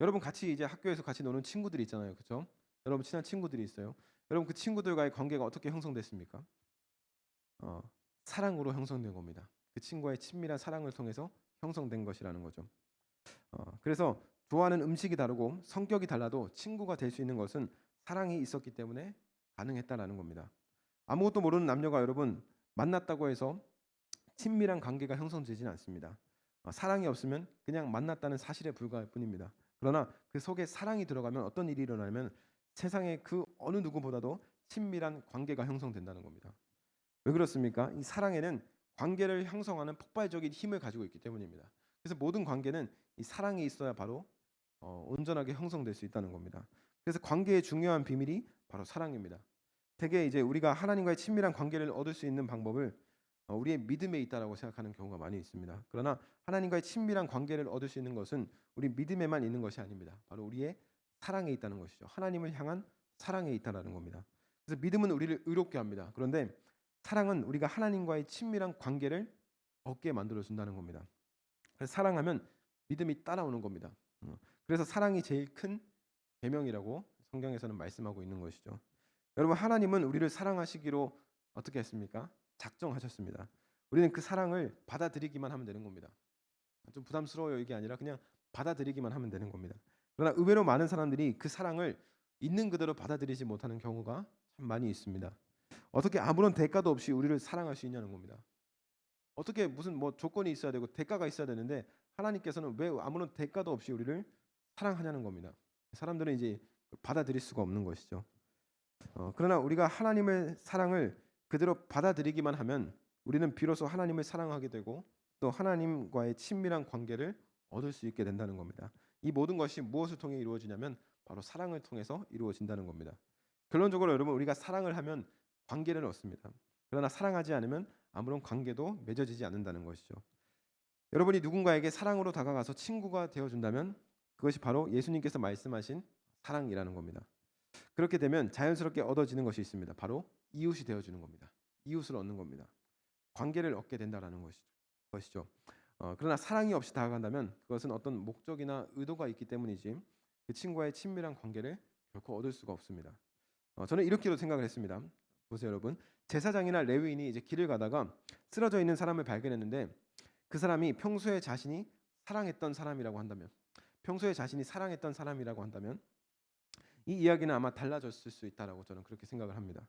여러분, 같이 이제 학교에서 같이 노는 친구들이 있잖아요, 그렇죠? 여러분 친한 친구들이 있어요. 여러분, 그 친구들과의 관계가 어떻게 형성됐습니까? 사랑으로 형성된 겁니다. 그 친구와의 친밀한 사랑을 통해서 형성된 것이라는 거죠. 그래서 좋아하는 음식이 다르고 성격이 달라도 친구가 될 수 있는 것은 사랑이 있었기 때문에 가능했다라는 겁니다. 아무것도 모르는 남녀가 여러분 만났다고 해서 친밀한 관계가 형성되지는 않습니다. 사랑이 없으면 그냥 만났다는 사실에 불과할 뿐입니다. 그러나 그 속에 사랑이 들어가면 어떤 일이 일어나면 세상의 그 어느 누구보다도 친밀한 관계가 형성된다는 겁니다. 왜 그렇습니까? 이 사랑에는 관계를 형성하는 폭발적인 힘을 가지고 있기 때문입니다. 그래서 모든 관계는 이 사랑이 있어야 바로 온전하게 형성될 수 있다는 겁니다. 그래서 관계의 중요한 비밀이 바로 사랑입니다. 대개 이제 우리가 하나님과의 친밀한 관계를 얻을 수 있는 방법을 우리의 믿음에 있다라고 생각하는 경우가 많이 있습니다. 그러나 하나님과의 친밀한 관계를 얻을 수 있는 것은 우리 믿음에만 있는 것이 아닙니다. 바로 우리의 사랑에 있다는 것이죠. 하나님을 향한 사랑에 있다라는 겁니다. 그래서 믿음은 우리를 의롭게 합니다. 그런데 사랑은 우리가 하나님과의 친밀한 관계를 얻게 만들어 준다는 겁니다. 그래서 사랑하면 믿음이 따라오는 겁니다. 그래서 사랑이 제일 큰 계명이라고 성경에서는 말씀하고 있는 것이죠. 여러분, 하나님은 우리를 사랑하시기로 어떻게 했습니까? 작정하셨습니다. 우리는 그 사랑을 받아들이기만 하면 되는 겁니다. 좀 부담스러워요, 이게 아니라 그냥 받아들이기만 하면 되는 겁니다. 그러나 의외로 많은 사람들이 그 사랑을 있는 그대로 받아들이지 못하는 경우가 참 많이 있습니다. 어떻게 아무런 대가도 없이 우리를 사랑할 수 있냐는 겁니다. 어떻게 무슨 뭐 조건이 있어야 되고 대가가 있어야 되는데 하나님께서는 왜 아무런 대가도 없이 우리를 사랑하냐는 겁니다. 사람들은 이제 받아들일 수가 없는 것이죠. 그러나 우리가 하나님의 사랑을 그대로 받아들이기만 하면 우리는 비로소 하나님을 사랑하게 되고 또 하나님과의 친밀한 관계를 얻을 수 있게 된다는 겁니다. 이 모든 것이 무엇을 통해 이루어지냐면 바로 사랑을 통해서 이루어진다는 겁니다. 결론적으로 여러분, 우리가 사랑을 하면 관계를 얻습니다. 그러나 사랑하지 않으면 아무런 관계도 맺어지지 않는다는 것이죠. 여러분이 누군가에게 사랑으로 다가가서 친구가 되어준다면 그것이 바로 예수님께서 말씀하신 사랑이라는 겁니다. 그렇게 되면 자연스럽게 얻어지는 것이 있습니다. 바로 이웃이 되어주는 겁니다. 이웃을 얻는 겁니다. 관계를 얻게 된다라는 것이죠. 그러나 사랑이 없이 다가간다면 그것은 어떤 목적이나 의도가 있기 때문이지 그 친구와의 친밀한 관계를 결코 얻을 수가 없습니다. 저는 이렇게도 생각을 했습니다. 보세요, 여러분. 제사장이나 레위인이 이제 길을 가다가 쓰러져 있는 사람을 발견했는데 그 사람이 평소에 자신이 사랑했던 사람이라고 한다면, 이 이야기는 아마 달라졌을 수 있다라고 저는 그렇게 생각을 합니다.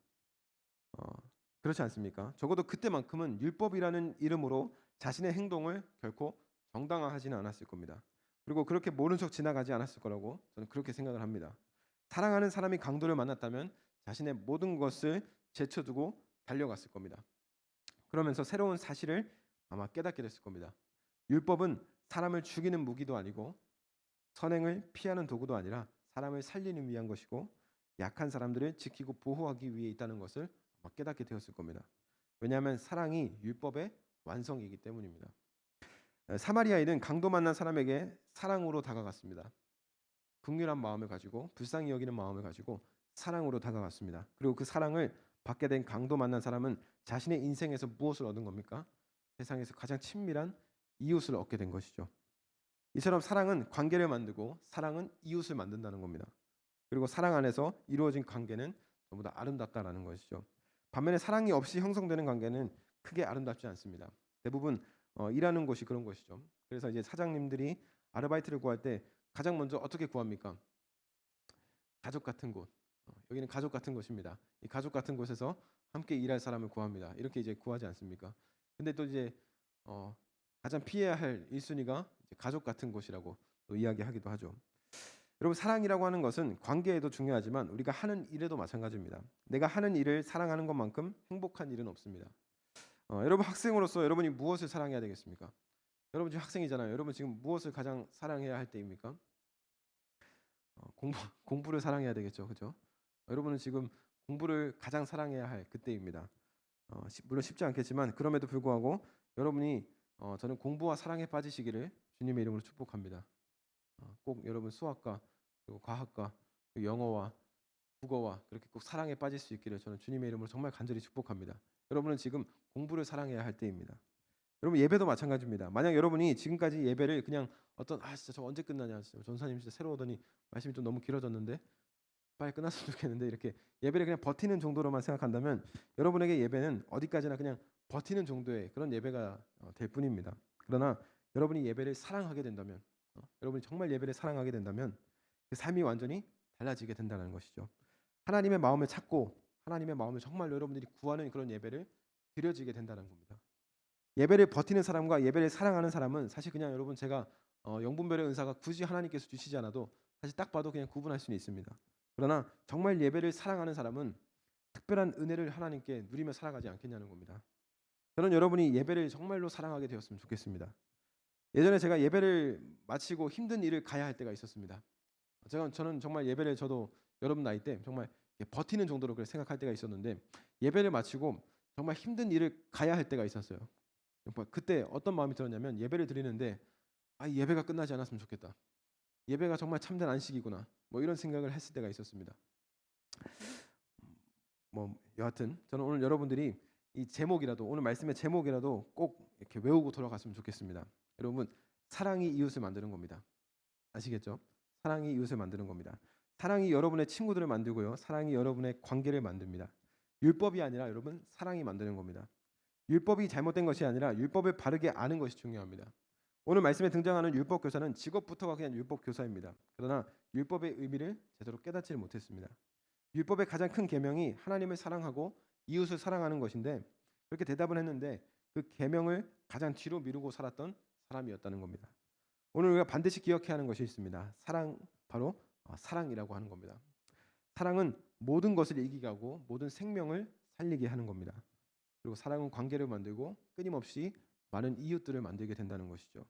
그렇지 않습니까? 적어도 그때만큼은 율법이라는 이름으로 자신의 행동을 결코 정당화하지는 않았을 겁니다. 그리고 그렇게 모른 척 지나가지 않았을 거라고 저는 그렇게 생각을 합니다. 사랑하는 사람이 강도를 만났다면 자신의 모든 것을 제쳐두고 달려갔을 겁니다. 그러면서 새로운 사실을 아마 깨닫게 됐을 겁니다. 율법은 사람을 죽이는 무기도 아니고 선행을 피하는 도구도 아니라 사람을 살리는 위한 것이고 약한 사람들을 지키고 보호하기 위해 있다는 것을 아마 깨닫게 되었을 겁니다. 왜냐하면 사랑이 율법의 완성이기 때문입니다. 사마리아인은 강도 만난 사람에게 사랑으로 다가갔습니다. 긍휼한 마음을 가지고 불쌍히 여기는 마음을 가지고 사랑으로 다가갔습니다. 그리고 그 사랑을 받게 된 강도 만난 사람은 자신의 인생에서 무엇을 얻은 겁니까? 세상에서 가장 친밀한 이웃을 얻게 된 것이죠. 이처럼 사랑은 관계를 만들고 사랑은 이웃을 만든다는 겁니다. 그리고 사랑 안에서 이루어진 관계는 전부 다 아름답다라는 것이죠. 반면에 사랑이 없이 형성되는 관계는 크게 아름답지 않습니다. 대부분 일하는 곳이 그런 것이죠. 그래서 이제 사장님들이 아르바이트를 구할 때 가장 먼저 어떻게 구합니까? 가족 같은 곳. 여기는 가족 같은 곳입니다. 이 가족 같은 곳에서 함께 일할 사람을 구합니다. 이렇게 이제 구하지 않습니까? 근데 또 이제 가장 피해야 할 1순위가 가족 같은 곳이라고 또 이야기하기도 하죠. 여러분, 사랑이라고 하는 것은 관계에도 중요하지만 우리가 하는 일에도 마찬가지입니다. 내가 하는 일을 사랑하는 것만큼 행복한 일은 없습니다. 여러분, 학생으로서 여러분이 무엇을 사랑해야 되겠습니까? 여러분 지금 학생이잖아요. 여러분 지금 무엇을 가장 사랑해야 할 때입니까? 공부를 사랑해야 되겠죠, 그렇죠? 여러분은 지금 공부를 가장 사랑해야 할 그때입니다. 물론 쉽지 않겠지만 그럼에도 불구하고 여러분이 저는 공부와 사랑에 빠지시기를 주님의 이름으로 축복합니다. 꼭 여러분 수학과 그리고 과학과 그리고 영어와 국어와 그렇게 꼭 사랑에 빠질 수 있기를 저는 주님의 이름으로 정말 간절히 축복합니다. 여러분은 지금 공부를 사랑해야 할 때입니다. 여러분, 예배도 마찬가지입니다. 만약 여러분이 지금까지 예배를 그냥 진짜 저 언제 끝나냐, 진짜 전사님 진짜 새로 오더니 말씀이 좀 너무 길어졌는데 빨리 끝났으면 좋겠는데 이렇게 예배를 그냥 버티는 정도로만 생각한다면 여러분에게 예배는 어디까지나 그냥 버티는 정도의 그런 예배가 될 뿐입니다. 그러나 여러분이 예배를 사랑하게 된다면, 여러분이 정말 예배를 사랑하게 된다면 그 삶이 완전히 달라지게 된다는 것이죠. 하나님의 마음을 찾고 하나님의 마음을 정말 여러분들이 구하는 그런 예배를 드려지게 된다는 겁니다. 예배를 버티는 사람과 예배를 사랑하는 사람은 사실 그냥 여러분 제가 영분별의 은사가 굳이 하나님께서 주시지 않아도 사실 딱 봐도 그냥 구분할 수는 있습니다. 그러나 정말 예배를 사랑하는 사람은 특별한 은혜를 하나님께 누리며 살아가지 않겠냐는 겁니다. 저는 여러분이 예배를 정말로 사랑하게 되었으면 좋겠습니다. 예전에 제가 예배를 마치고 힘든 일을 가야 할 때가 있었습니다. 저는 정말 예배를 저도 여러분 나이 때 정말 버티는 정도로 그렇게 생각할 때가 있었는데 예배를 마치고 정말 힘든 일을 가야 할 때가 있었어요. 그때 어떤 마음이 들었냐면 예배를 드리는데 예배가 끝나지 않았으면 좋겠다. 예배가 정말 참된 안식이구나. 뭐 이런 생각을 했을 때가 있었습니다. 뭐 여하튼 저는 오늘 여러분들이 이 제목이라도 오늘 말씀의 제목이라도 꼭 이렇게 외우고 돌아갔으면 좋겠습니다. 여러분, 사랑이 이웃을 만드는 겁니다. 아시겠죠? 사랑이 이웃을 만드는 겁니다. 사랑이 여러분의 친구들을 만들고요. 사랑이 여러분의 관계를 만듭니다. 율법이 아니라 여러분 사랑이 만드는 겁니다. 율법이 잘못된 것이 아니라 율법을 바르게 아는 것이 중요합니다. 오늘 말씀에 등장하는 율법 교사는 직업부터가 그냥 율법 교사입니다. 그러나 율법의 의미를 제대로 깨닫지를 못했습니다. 율법의 가장 큰 계명이 하나님을 사랑하고 이웃을 사랑하는 것인데 그렇게 대답을 했는데 그 계명을 가장 뒤로 미루고 살았던 사람이었다는 겁니다. 오늘 우리가 반드시 기억해야 하는 것이 있습니다. 사랑, 바로 사랑이라고 하는 겁니다. 사랑은 모든 것을 이기게 하고 모든 생명을 살리게 하는 겁니다. 그리고 사랑은 관계를 만들고 끊임없이 많은 이웃들을 만들게 된다는 것이죠.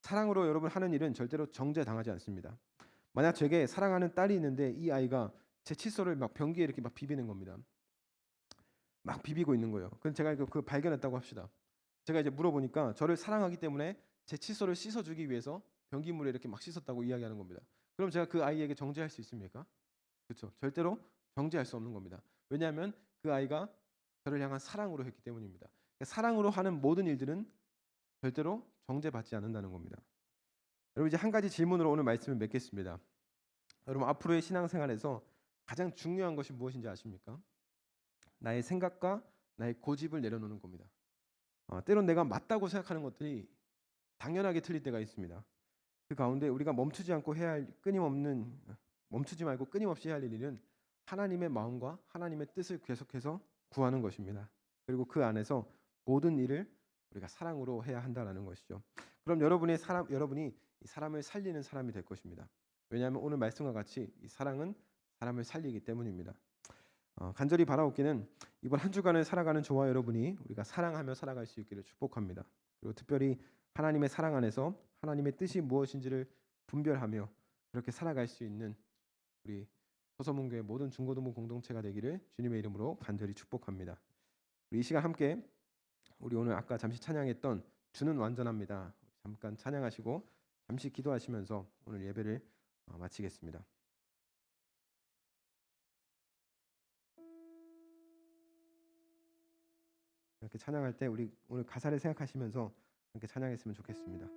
사랑으로 여러분 하는 일은 절대로 정죄당하지 않습니다. 만약 제게 사랑하는 딸이 있는데 이 아이가 제 칫솔을 막 변기에 이렇게 막 비비는 겁니다. 막 비비고 있는 거예요. 그럼 제가 그 발견했다고 합시다. 제가 이제 물어보니까 저를 사랑하기 때문에 제 칫솔을 씻어주기 위해서 변기물에 이렇게 막 씻었다고 이야기하는 겁니다. 그럼 제가 그 아이에게 정죄할 수 있습니까? 그렇죠. 절대로 정죄할 수 없는 겁니다. 왜냐하면 그 아이가 저를 향한 사랑으로 했기 때문입니다. 사랑으로 하는 모든 일들은 절대로 정죄받지 않는다는 겁니다. 여러분, 이제 한 가지 질문으로 오늘 말씀을 맺겠습니다. 여러분, 앞으로의 신앙생활에서 가장 중요한 것이 무엇인지 아십니까? 나의 생각과 나의 고집을 내려놓는 겁니다. 때론 내가 맞다고 생각하는 것들이 당연하게 틀릴 때가 있습니다. 그 가운데 우리가 멈추지 말고 끊임없이 해야 할 일은 하나님의 마음과 하나님의 뜻을 계속해서 구하는 것입니다. 그리고 그 안에서 모든 일을 우리가 사랑으로 해야 한다는 것이죠. 그럼 여러분이 이 사람을 살리는 사람이 될 것입니다. 왜냐하면 오늘 말씀과 같이 이 사랑은 사람을 살리기 때문입니다. 간절히 바라옵기는 이번 한 주간을 살아가는 저와 여러분이 우리가 사랑하며 살아갈 수 있기를 축복합니다. 그리고 특별히 하나님의 사랑 안에서 하나님의 뜻이 무엇인지를 분별하며 그렇게 살아갈 수 있는 우리 서서문교회 모든 중고등부 공동체가 되기를 주님의 이름으로 간절히 축복합니다. 우리 이 시간 함께 우리 오늘 아까 잠시 찬양했던 주는 완전합니다. 잠깐 찬양하시고 잠시 기도하시면서 오늘 예배를 마치겠습니다. 이렇게 찬양할 때 우리 오늘 가사를 생각하시면서 함께 찬양했으면 좋겠습니다.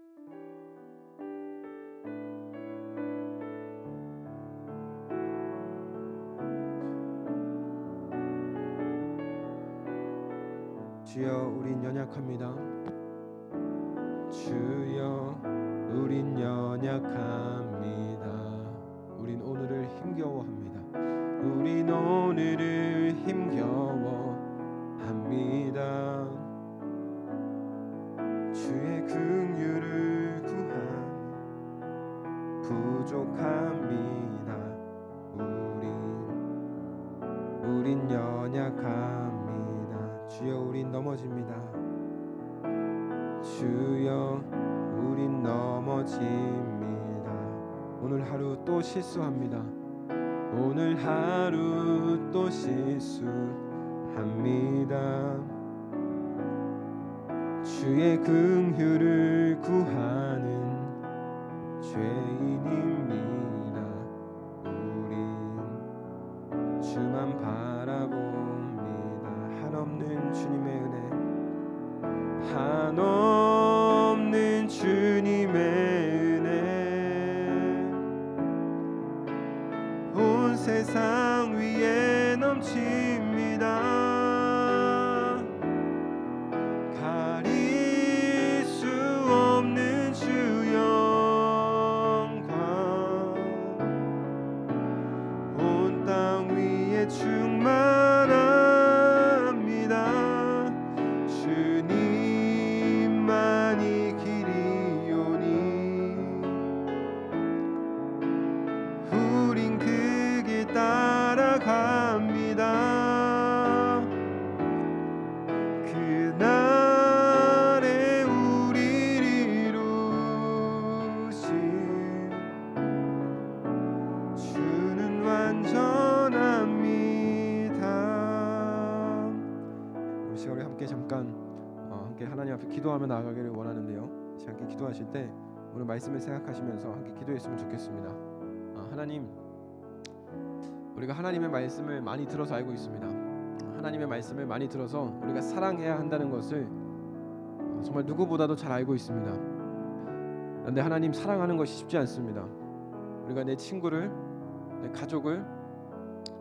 주여 우린 연약합니다. 주여 우린 연약합니다. 우린 오늘을 힘겨워합니다. 우린 오늘을 힘겨워합니다. 주의 긍휼을 구한 부족합니다. 우린 연약합니다. 주여 우린 넘어집니다. 주여 우린 넘어집니다. 오늘 하루 또 실수합니다. 오늘 하루 또 실수합니다. 주의 긍휼을 구하는 죄인입니다. 우린 주만 바라봅니다. 한없는 주님의 은혜, 한없는 주님의 은혜, 온 세상 위에 넘칩니다. 가릴 수 없는 주 영광, 온 땅 위에 충만합니다. 주님만이 길이오니 우린 그 길 따라갑니다. 그날에 우리를 이루신 주는 완전합니다. 이 시간 우리 함께 잠깐 함께 하나님 앞에 기도하며 나아가기를 원하는데요. 함께 기도하실 때 오늘 말씀을 생각하시면서 함께 기도했으면 좋겠습니다. 하나님, 우리가 하나님의 말씀을 많이 들어서 알고 있습니다. 하나님의 말씀을 많이 들어서 우리가 사랑해야 한다는 것을 정말 누구보다도 잘 알고 있습니다. 그런데 하나님, 사랑하는 것이 쉽지 않습니다. 우리가 내 친구를, 내 가족을,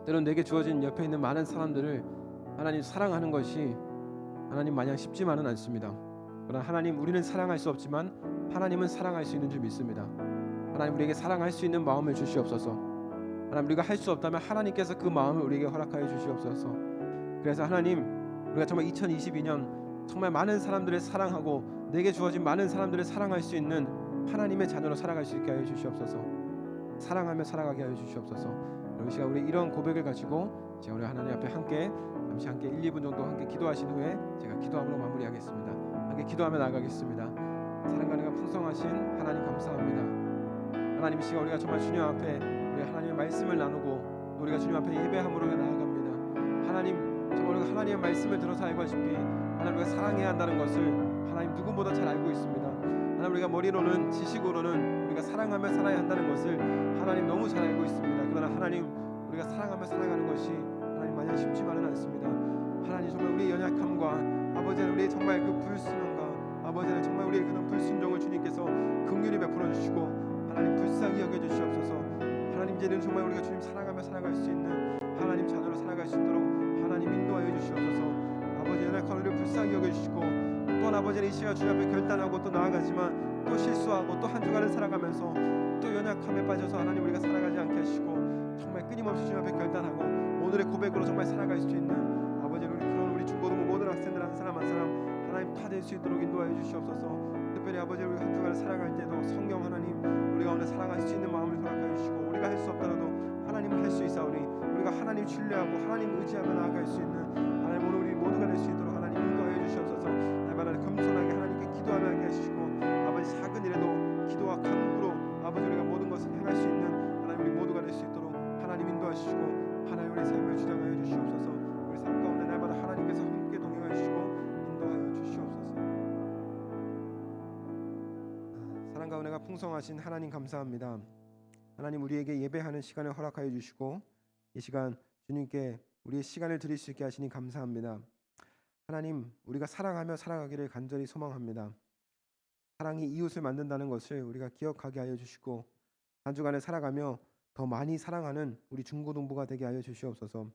때론 내게 주어진 옆에 있는 많은 사람들을 하나님 사랑하는 것이 하나님 마냥 쉽지만은 않습니다. 그러나 하나님, 우리는 사랑할 수 없지만 하나님은 사랑할 수 있는 줄 믿습니다. 하나님, 우리에게 사랑할 수 있는 마음을 주시옵소서. 하나님, 우리가 할 수 없다면 하나님께서 그 마음을 우리에게 허락하여 주시옵소서. 그래서 하나님, 우리가 정말 2022년 정말 많은 사람들을 사랑하고 내게 주어진 많은 사람들을 사랑할 수 있는 하나님의 자녀로 살아갈 수 있게 하여 주시옵소서. 사랑하며 살아가게 하여 주시옵소서. 이 시간 우리 이런 고백을 가지고 제가 우리 하나님 앞에 잠시 함께 1, 2분 정도 함께 기도하신 후에 제가 기도함으로 마무리하겠습니다. 함께 기도하며 나아가겠습니다. 사랑과 은혜가 풍성하신 하나님, 감사합니다. 하나님, 이 시간 우리가 정말 주님 앞에 우리 하나님의 말씀을 나누고 우리가 주님 앞에 예배함으로 나아갑니다. 하나님, 정말 우리가 하나님의 말씀을 들어서 알고 하시기 하나님, 우리가 사랑해야 한다는 것을 하나님 누구보다 잘 알고 있습니다. 하나님, 우리가 머리로는, 지식으로는 우리가 사랑하며 살아야 한다는 것을 하나님 너무 잘 알고 있습니다. 그러나 하나님, 우리가 사랑하며 살아가는 것이 하나님 마냥 쉽지만은 않습니다. 하나님, 정말 우리의 연약함과 아버지 우리의 정말 그 불순함과 아버지 정말 우리의 그런 불순종을 주님께서 긍휼히 베풀어 주시고 하나님 불쌍히 여겨 주시옵소서. 하나님, 이제는 정말 우리가 주님 사랑하며 살아갈 수 있는 하나님 자녀로 살아갈 수 있도록 하나님 인도하여 주시옵소서. 아버지, 연약한 우리를 불쌍히 여겨 주시고 또한 아버지는 이 시간 주님 앞에 결단하고 또 나아가지만 또 실수하고 또 한 주간을 살아가면서 또 연약함에 빠져서 하나님 우리가 살아가지 않게 하시고 정말 끊임없이 주님 앞에 결단하고 오늘의 고백으로 정말 살아갈 수 있는 아버지, 우리 그런 우리 중고등부 모든 학생들 한 사람 한 사람 하나님 다 될 수 있도록 인도하여 주시옵소서. 특별히 아버지, 우리 한 주간을 살아갈 때도 성령 하나님, 우리가 오늘 살아갈 수 있는 마음을 허락하여 주시고 우리가 할 수 없더라도 하나님은 할 수 있사오니 우리가 하나님 신뢰하고 하나님 의지하며 나아갈 수 있는 하나님, 오늘 우리 모두가 될 수 있도록 하나님 인도하여 주시옵소서. 날마다 겸손하게 하나님께 기도하며 하게 하시고 아버지, 작은 일에도 기도와 간구로 아버지 우리가 모든 것을 행할 수 있는 하나님 우리 모두가 될 수 있도록 하나님 인도하시고 하나님 우리 삶을 주장하여 주시옵소서. 우리 삶 가운데 날마다 하나님께서 함께 동행하여 주시고 인도하여 주시옵소서. 사랑과 은혜가 풍성하신 하나님, 감사합니다. 하나님 우리에게 예배하는 시간을 허락하여 주시고 이 시간 주님께 우리의 시간을 드릴 수 있게 하시니 감사합니다. 하나님 우리가 사랑하며 살아가기를 간절히 소망합니다. 사랑이 이웃을 만든다는 것을 우리가 기억하게 하여 주시고 한 주간을 살아가며 더 많이 사랑하는 우리 중고등부가 되게 하여 주시옵소서.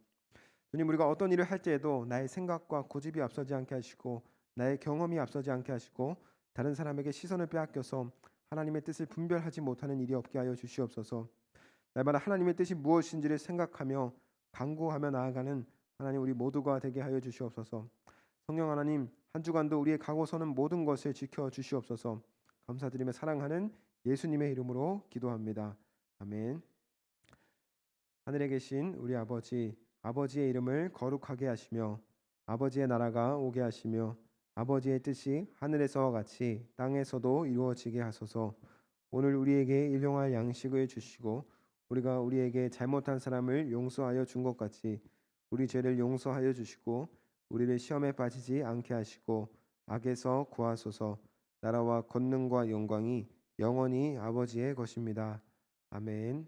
주님 우리가 어떤 일을 할 때에도 나의 생각과 고집이 앞서지 않게 하시고 나의 경험이 앞서지 않게 하시고 다른 사람에게 시선을 빼앗겨서 하나님의 뜻을 분별하지 못하는 일이 없게 하여 주시옵소서. 날마다 하나님의 뜻이 무엇인지를 생각하며 간구하며 나아가는 하나님 우리 모두가 되게 하여 주시옵소서. 성령 하나님 한 주간도 우리의 가고 서는 모든 것을 지켜 주시옵소서. 감사드리며 사랑하는 예수님의 이름으로 기도합니다. 아멘. 하늘에 계신 우리 아버지, 아버지의 이름을 거룩하게 하시며 아버지의 나라가 오게 하시며 아버지의 뜻이 하늘에서와 같이 땅에서도 이루어지게 하소서. 오늘 우리에게 일용할 양식을 주시고 우리가 우리에게 잘못한 사람을 용서하여 준 것 같이 우리 죄를 용서하여 주시고 우리를 시험에 빠지지 않게 하시고 악에서 구하소서. 나라와 권능과 영광이 영원히 아버지의 것입니다. 아멘.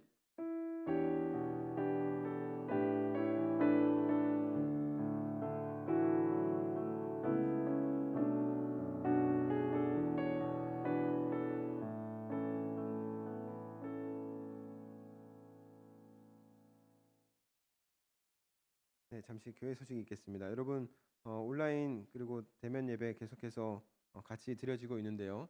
네, 잠시 교회 소식이 있겠습니다. 여러분 온라인 그리고 대면 예배 계속해서 같이 드려지고 있는데요.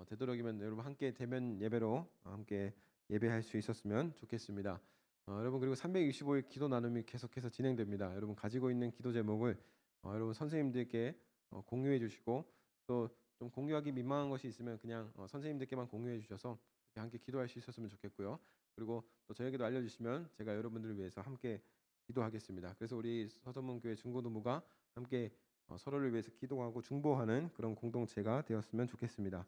되도록이면 여러분 함께 대면 예배로 함께 예배할 수 있었으면 좋겠습니다. 여러분 그리고 365일 기도 나눔이 계속해서 진행됩니다. 여러분 가지고 있는 기도 제목을 여러분 선생님들께 공유해 주시고 또 좀 공유하기 민망한 것이 있으면 그냥 선생님들께만 공유해 주셔서 이렇게 함께 기도할 수 있었으면 좋겠고요. 그리고 또 저에게도 알려주시면 제가 여러분들을 위해서 함께 기도하겠습니다. 그래서 우리 서서문교회 중고등부가 함께 서로를 위해서 기도하고 중보하는 그런 공동체가 되었으면 좋겠습니다.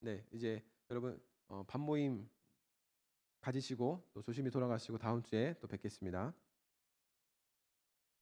네, 이제 여러분 밤 모임 가지시고 또 조심히 돌아가시고 다음 주에 또 뵙겠습니다.